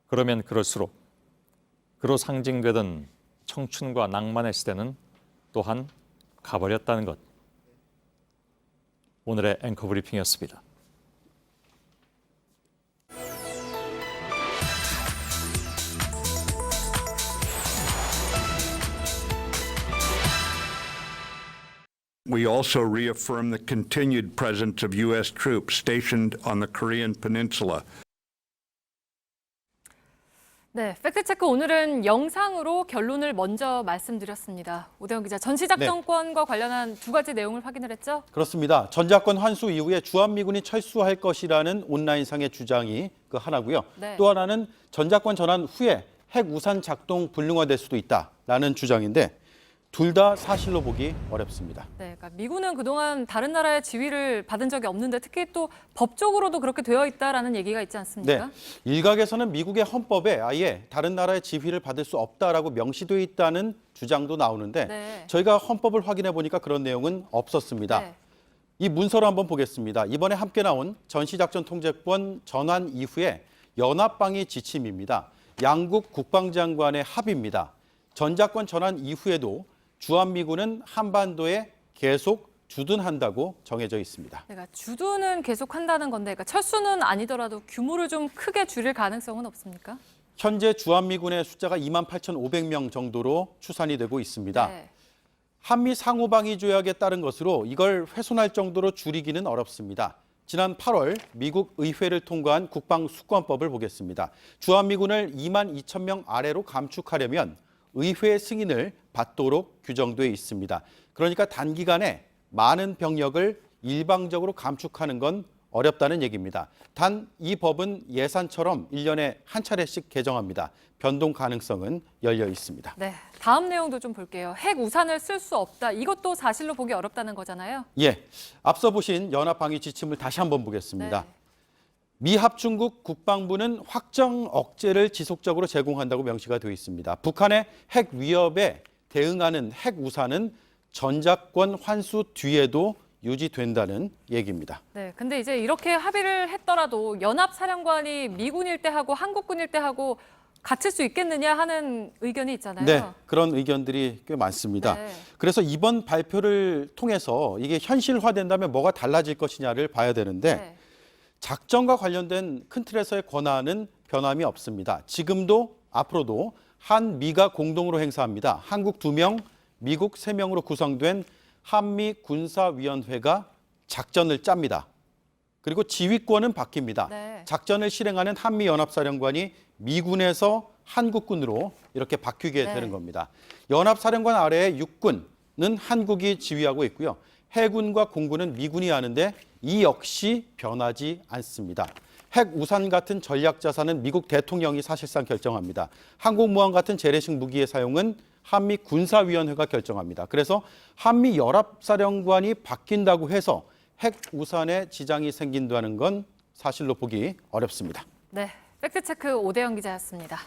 그러면 그럴수록 그로 상징되던 청춘과 낭만의 시대는 또한 가버렸다는 것. 오늘의 앵커 브리핑이었습니다. We also reaffirm the continued presence of U.S. troops stationed on the Korean Peninsula. 네, 팩트체크 오늘은 영상으로 결론을 먼저 말씀드렸습니다. 오대영 기자, 전시작전권과 관련한 두 가지 내용을 확인을 했죠? 그렇습니다. 전작권 환수 이후에 주한미군이 철수할 것이라는 온라인상의 주장이 그 하나고요. 네. 또 하나는 전작권 전환 후에 핵 우산 작동 불능화될 수도 있다라는 주장인데 둘 다 사실로 보기 어렵습니다. 네, 그러니까 미군은 그동안 다른 나라의 지위를 받은 적이 없는데 특히 또 법적으로도 그렇게 되어 있다라는 얘기가 있지 않습니까? 네, 일각에서는 미국의 헌법에 아예 다른 나라의 지위를 받을 수 없다라고 명시되어 있다는 주장도 나오는데 네. 저희가 헌법을 확인해 보니까 그런 내용은 없었습니다. 네. 이 문서를 한번 보겠습니다. 이번에 함께 나온 전시작전 통제권 전환 이후에 연합방위 지침입니다. 양국 국방장관의 합의입니다. 전작권 전환 이후에도 주한미군은 한반도에 계속 주둔한다고 정해져 있습니다. 그러니까 주둔은 계속한다는 건데 그러니까 철수는 아니더라도 규모를 좀 크게 줄일 가능성은 없습니까? 현재 주한미군의 숫자가 28,500명 정도로 추산이 되고 있습니다. 네. 한미 상호방위 조약에 따른 것으로 이걸 훼손할 정도로 줄이기는 어렵습니다. 지난 8월 미국 의회를 통과한 국방수권법을 보겠습니다. 주한미군을 22,000명 아래로 감축하려면 의회 승인을 받도록 규정돼 있습니다. 그러니까 단기간에 많은 병력을 일방적으로 감축하는 건 어렵다는 얘기입니다. 단 이 법은 예산처럼 1년에 한 차례씩 개정합니다. 변동 가능성은 열려 있습니다. 네, 다음 내용도 좀 볼게요. 핵 우산을 쓸 수 없다. 이것도 사실로 보기 어렵다는 거잖아요. 예, 앞서 보신 연합방위 지침을 다시 한번 보겠습니다. 네. 미 합중국 국방부는 확정 억제를 지속적으로 제공한다고 명시가 되어 있습니다. 북한의 핵 위협에 대응하는 핵 우산은 전작권 환수 뒤에도 유지된다는 얘기입니다. 네, 근데 이제 이렇게 합의를 했더라도 연합사령관이 미군일 때 하고 한국군일 때 하고 같을 수 있겠느냐 하는 의견이 있잖아요. 네, 그런 의견들이 꽤 많습니다. 네. 그래서 이번 발표를 통해서 이게 현실화된다면 뭐가 달라질 것이냐를 봐야 되는데 네. 작전과 관련된 큰 틀에서의 권한은 변함이 없습니다. 지금도 앞으로도 한미가 공동으로 행사합니다. 한국 2명, 미국 3명으로 구성된 한미 군사위원회가 작전을 짭니다. 그리고 지휘권은 바뀝니다. 네. 작전을 실행하는 한미연합사령관이 미군에서 한국군으로 이렇게 바뀌게 네. 되는 겁니다. 연합사령관 아래의 육군은 한국이 지휘하고 있고요. 해군과 공군은 미군이 하는데 이 역시 변하지 않습니다. 핵 우산 같은 전략 자산은 미국 대통령이 사실상 결정합니다. 항공모함 같은 재래식 무기의 사용은 한미 군사위원회가 결정합니다. 그래서 한미 연합사령관이 바뀐다고 해서 핵 우산에 지장이 생긴다는 건 사실로 보기 어렵습니다. 네, 팩트체크 오대영 기자였습니다.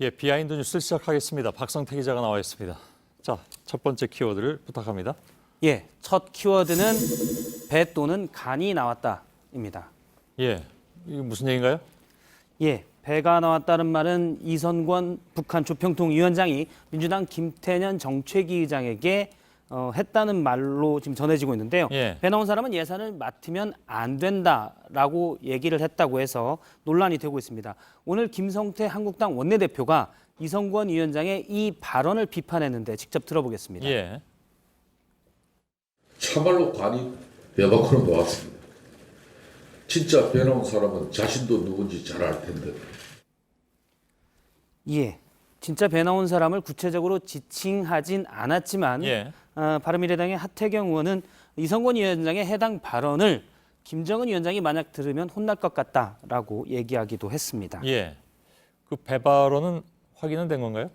예, 비하인드 뉴스 시작하겠습니다. 박성태 기자가 나와 있습니다. 자, 첫 번째 키워드를 부탁합니다. 예, 첫 키워드는 배 또는 간이 나왔다입니다. 예, 이게 무슨 얘기인가요? 예, 배가 나왔다는 말은 이선권 북한 조평통위원장이 민주당 김태년 정책위 의장에게 했다는 말로 지금 전해지고 있는데요. 예. 배 나온 사람은 예산을 맡으면 안 된다라고 얘기를 했다고 해서 논란이 되고 있습니다. 오늘 김성태 한국당 원내대표가 이성권 위원장의 이 발언을 비판했는데 직접 들어보겠습니다. 예. 참말로 간이 배 밖으로 놓았습니다. 진짜 배 나온 사람은 자신도 누군지 잘 알 텐데. 예, 진짜 배 나온 사람을 구체적으로 지칭하진 않았지만 예. 바른미래당의 하태경 의원은 이성권 위원장의 해당 발언을 김정은 위원장이 만약 들으면 혼날 것 같다라고 얘기하기도 했습니다. 예. 그 배발언은 확인은 된 건가요?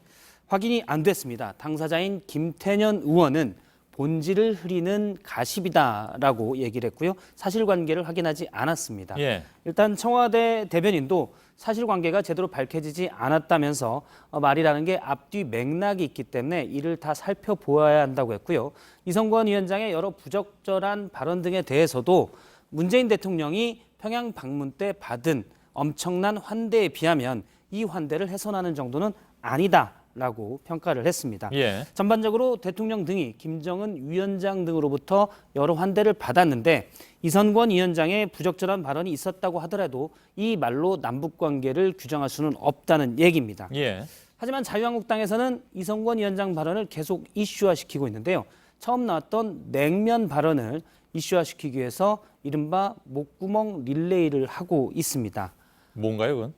확인이 안 됐습니다. 당사자인 김태년 의원은 본질을 흐리는 가십이다라고 얘기를 했고요. 사실관계를 확인하지 않았습니다. 예. 일단 청와대 대변인도 사실관계가 제대로 밝혀지지 않았다면서 말이라는 게 앞뒤 맥락이 있기 때문에 이를 다 살펴보아야 한다고 했고요. 이성권 위원장의 여러 부적절한 발언 등에 대해서도 문재인 대통령이 평양 방문 때 받은 엄청난 환대에 비하면 이 환대를 훼손하는 정도는 아니다라고 평가를 했습니다. 예. 전반적으로 대통령 등이 김정은 위원장 등으로부터 여러 환대를 받았는데 이성권 위원장의 부적절한 발언이 있었다고 하더라도 이 말로 남북관계를 규정할 수는 없다는 얘기입니다. 예. 하지만 자유한국당에서는 이성권 위원장 발언을 계속 이슈화시키고 있는데요. 처음 나왔던 냉면 발언을 이슈화시키기 위해서 이른바 목구멍 릴레이를 하고 있습니다. 뭔가요, 그건?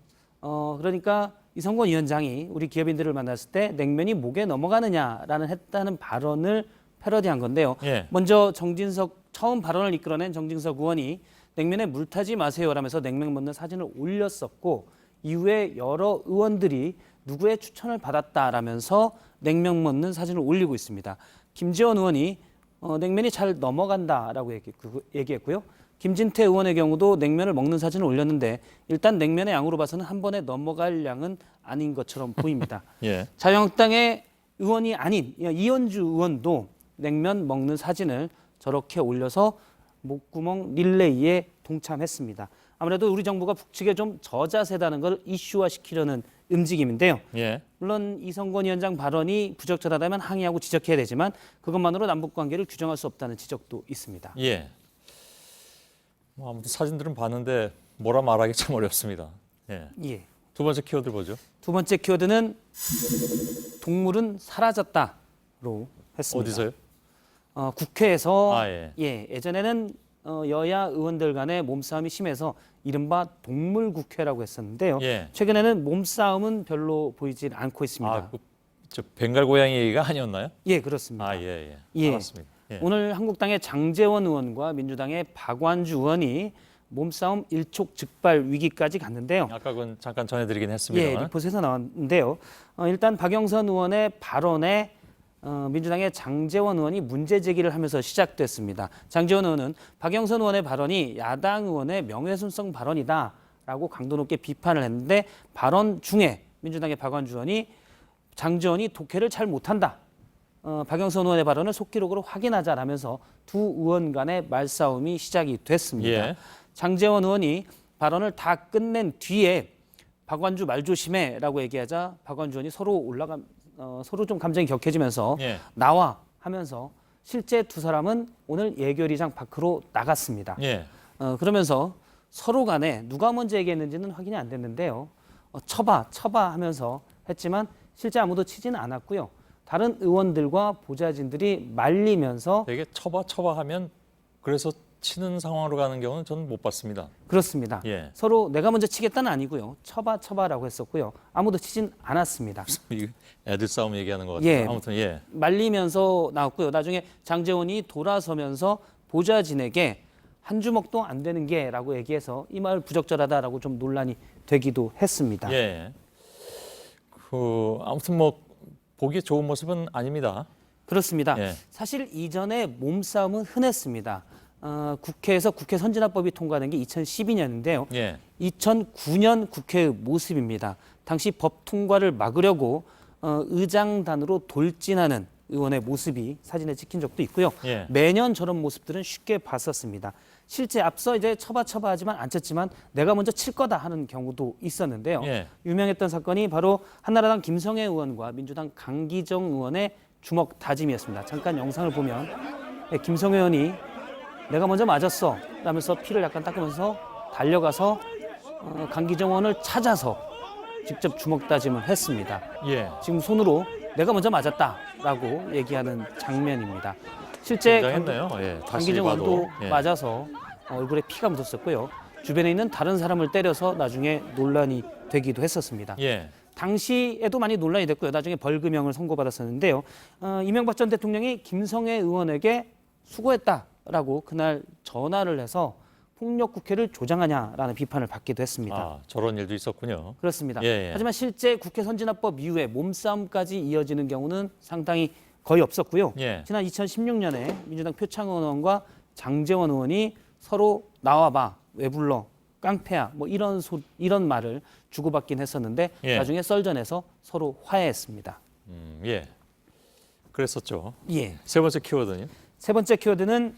그러니까 이성권 위원장이 우리 기업인들을 만났을 때 냉면이 목에 넘어가느냐라는 했다는 발언을 패러디한 건데요. 예. 먼저 처음 발언을 이끌어낸 정진석 의원이 냉면에 물 타지 마세요라면서 냉면 먹는 사진을 올렸었고 이후에 여러 의원들이 누구의 추천을 받았다라면서 냉면 먹는 사진을 올리고 있습니다. 김재원 의원이 냉면이 잘 넘어간다라고 얘기했고요. 김진태 의원의 경우도 냉면을 먹는 사진을 올렸는데 일단 냉면의 양으로 봐서는 한 번에 넘어갈 양은 아닌 것처럼 보입니다. 예. 자유한국당의 의원이 아닌 이현주 의원도 냉면 먹는 사진을 저렇게 올려서 목구멍 릴레이에 동참했습니다. 아무래도 우리 정부가 북측에 좀 저자세다는 걸 이슈화시키려는 움직임인데요. 예. 물론 이성권 위원장 발언이 부적절하다면 항의하고 지적해야 되지만 그것만으로 남북관계를 규정할 수 없다는 지적도 있습니다. 예. 뭐 아무튼 사진들은 봤는데 뭐라 말하기 참 어렵습니다. 예. 예. 두 번째 키워드 보죠. 두 번째 키워드는 동물은 사라졌다로 했습니다. 어디서요? 국회에서 예. 예전에는 여야 의원들 간의 몸싸움이 심해서 이른바 동물국회라고 했었는데요. 예. 최근에는 몸싸움은 별로 보이질 않고 있습니다. 저 벵갈 고양이 얘기가 아니었나요? 예, 그렇습니다. 예. 예. 알았습니다. 예. 오늘 한국당의 장제원 의원과 민주당의 박완주 의원이 몸싸움 일촉즉발 위기까지 갔는데요. 아까 그건 잠깐 전해드리긴 했습니다. 예, 리포트에서 나왔는데요. 일단 박영선 의원의 발언에 민주당의 장제원 의원이 문제 제기를 하면서 시작됐습니다. 장제원 의원은 박영선 의원의 발언이 야당 의원의 명예훼손성 발언이다라고 강도 높게 비판을 했는데 발언 중에 민주당의 박완주 의원이 장제원이 독해를 잘 못한다. 박영선 의원의 발언을 속기록으로 확인하자라면서 두 의원 간의 말싸움이 시작이 됐습니다. 예. 장제원 의원이 발언을 다 끝낸 뒤에 박완주 말 조심해라고 얘기하자 박완주 의원이 서로 좀 감정이 격해지면서 예. 나와 하면서 실제 두 사람은 오늘 예결위장 밖으로 나갔습니다. 예. 그러면서 서로 간에 누가 먼저 얘기했는지는 확인이 안 됐는데요. 쳐봐 하면서 했지만 실제 아무도 치지는 않았고요. 다른 의원들과 보좌진들이 말리면서 되게 쳐봐 하면 그래서 치는 상황으로 가는 경우는 저는 못 봤습니다. 그렇습니다. 예. 서로 내가 먼저 치겠다는 아니고요. 쳐봐라고 했었고요. 아무도 치진 않았습니다. 애들 싸움 얘기하는 것 같아요. 예. 아무튼 예. 말리면서 나왔고요. 나중에 장제원이 돌아서면서 보좌진에게 한 주먹도 안 되는 게라고 얘기해서 이 말 부적절하다라고 좀 논란이 되기도 했습니다. 예. 아무튼 뭐 보기 좋은 모습은 아닙니다. 그렇습니다. 예. 사실 이전에 몸싸움은 흔했습니다. 국회에서 국회 선진화법이 통과된 게 2012년인데요. 예. 2009년 국회의 모습입니다. 당시 법 통과를 막으려고 의장단으로 돌진하는 의원의 모습이 사진에 찍힌 적도 있고요. 예. 매년 저런 모습들은 쉽게 봤었습니다. 실제 앞서 이제 쳐봐 하지만 안 쳤지만 내가 먼저 칠 거다 하는 경우도 있었는데요. 예. 유명했던 사건이 바로 한나라당 김성애 의원과 민주당 강기정 의원의 주먹 다짐이었습니다. 잠깐 영상을 보면 김성애 의원이 내가 먼저 맞았어 라면서 피를 약간 닦으면서 달려가서 강기정 의원을 찾아서 직접 주먹 다짐을 했습니다. 예. 지금 손으로 내가 먼저 맞았다라고 얘기하는 장면입니다. 실제 굉장했네요. 예, 다시 강기정 봐도. 의원도 예. 맞아서 얼굴에 피가 묻었었고요. 주변에 있는 다른 사람을 때려서 나중에 논란이 되기도 했었습니다. 예. 당시에도 많이 논란이 됐고요. 나중에 벌금형을 선고받았었는데요. 이명박 전 대통령이 김성애 의원에게 수고했다라고 그날 전화를 해서 폭력 국회를 조장하냐라는 비판을 받기도 했습니다. 아, 저런 일도 있었군요. 그렇습니다. 예, 예. 하지만 실제 국회 선진화법 이후에 몸싸움까지 이어지는 경우는 상당히 거의 없었고요. 예. 지난 2016년에 민주당 표창원 의원과 장제원 의원이 서로 나와봐, 왜 불러, 깡패야, 뭐 이런 말을 주고받긴 했었는데 예. 나중에 썰전에서 서로 화해했습니다. 예. 그랬었죠. 예. 세 번째 키워드는요? 세 번째 키워드는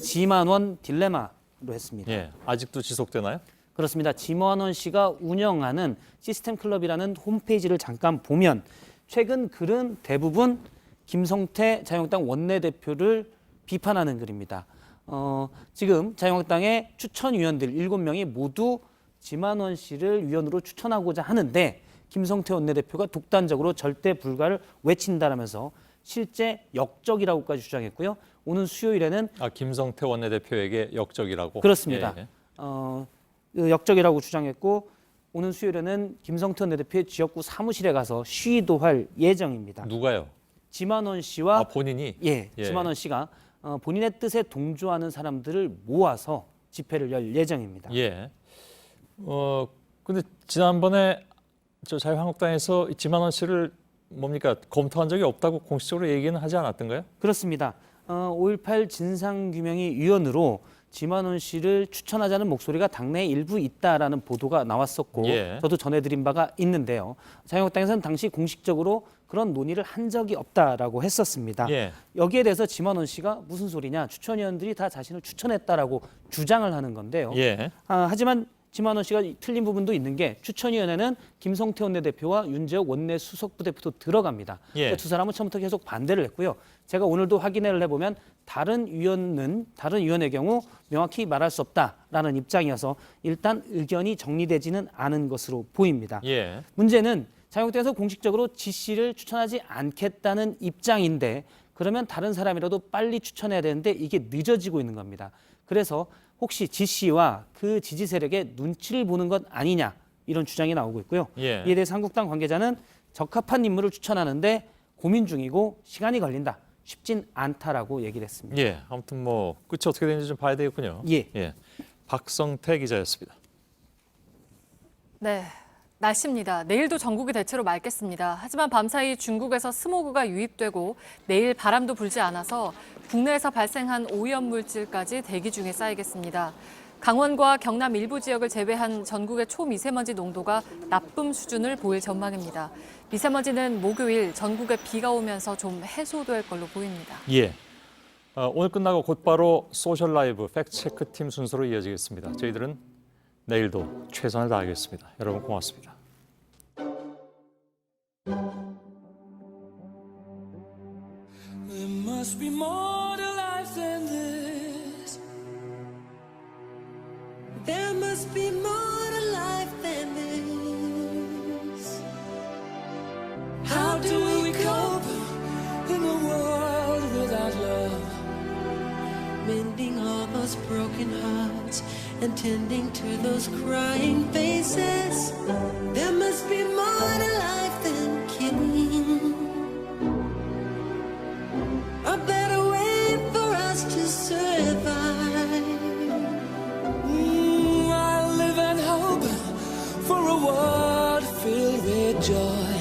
지만원 딜레마로 했습니다. 예. 아직도 지속되나요? 그렇습니다. 지만원 씨가 운영하는 시스템 클럽이라는 홈페이지를 잠깐 보면 최근 글은 대부분 김성태 자유한국당 원내대표를 비판하는 글입니다. 지금 자유한국당의 추천위원들 7명이 모두 지만원 씨를 위원으로 추천하고자 하는데 김성태 원내대표가 독단적으로 절대 불가를 외친다라면서 실제 역적이라고까지 주장했고요. 오는 수요일에는 김성태 원내대표에게 역적이라고? 그렇습니다. 예, 예. 역적이라고 주장했고 오는 수요일에는 김성태 원내대표의 지역구 사무실에 가서 시위도 할 예정입니다. 누가요? 지만원 씨와 본인이? 예. 예. 지만원 씨가 본인의 뜻에 동조하는 사람들을 모아서 집회를 열 예정입니다. 예. 근데 지난번에 저 자유한국당에서 지만원 씨를 뭡니까 검토한 적이 없다고 공식적으로 얘기는 하지 않았던가요? 그렇습니다. 5.18 진상규명위 위원으로 지만원 씨를 추천하자는 목소리가 당내에 일부 있다라는 보도가 나왔었고 예. 저도 전해드린 바가 있는데요. 자유한국당에서는 당시 공식적으로 그런 논의를 한 적이 없다라고 했었습니다. 예. 여기에 대해서 지만원 씨가 무슨 소리냐, 추천위원들이 다 자신을 추천했다라고 주장을 하는 건데요. 예. 하지만 지만원 씨가 틀린 부분도 있는 게 추천위원회는 김성태 원내대표와 윤재욱 원내 수석부대표도 들어갑니다. 예. 그러니까 두 사람은 처음부터 계속 반대를 했고요. 제가 오늘도 확인을 해보면 다른 위원의 경우 명확히 말할 수 없다라는 입장이어서 일단 의견이 정리되지는 않은 것으로 보입니다. 예. 문제는 자유한국당에서 공식적으로 지 씨를 추천하지 않겠다는 입장인데 그러면 다른 사람이라도 빨리 추천해야 되는데 이게 늦어지고 있는 겁니다. 그래서 혹시 지 씨와 그 지지 세력의 눈치를 보는 것 아니냐 이런 주장이 나오고 있고요. 예. 이에 대해서 한국당 관계자는 적합한 인물을 추천하는데 고민 중이고 시간이 걸린다. 쉽진 않다라고 얘기를 했습니다. 예. 아무튼 뭐 끝이 어떻게 되는지 좀 봐야 되겠군요. 예. 예. 박성태 기자였습니다. 네. 날씨입니다. 내일도 전국이 대체로 맑겠습니다. 하지만 밤사이 중국에서 스모그가 유입되고 내일 바람도 불지 않아서 국내에서 발생한 오염물질까지 대기 중에 쌓이겠습니다. 강원과 경남 일부 지역을 제외한 전국의 초미세먼지 농도가 나쁨 수준을 보일 전망입니다. 미세먼지는 목요일 전국에 비가 오면서 좀 해소될 걸로 보입니다. 예. 오늘 끝나고 곧바로 소셜 라이브 팩트체크 팀 순서로 이어지겠습니다. 저희들은 내일도 최선을 다하겠습니다. 여러분 고맙습니다. There must be more to life than this. There must be more to life than this. How do we cope in a world without love? Mending all those broken hearts and tending to those crying faces. There must be more to life than killing. A better way for us to survive. I live and hope for a world filled with joy.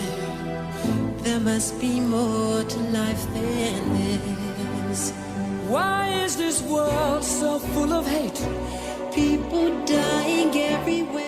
There must be more to life than this. Why is this world so full of hate? People dying everywhere.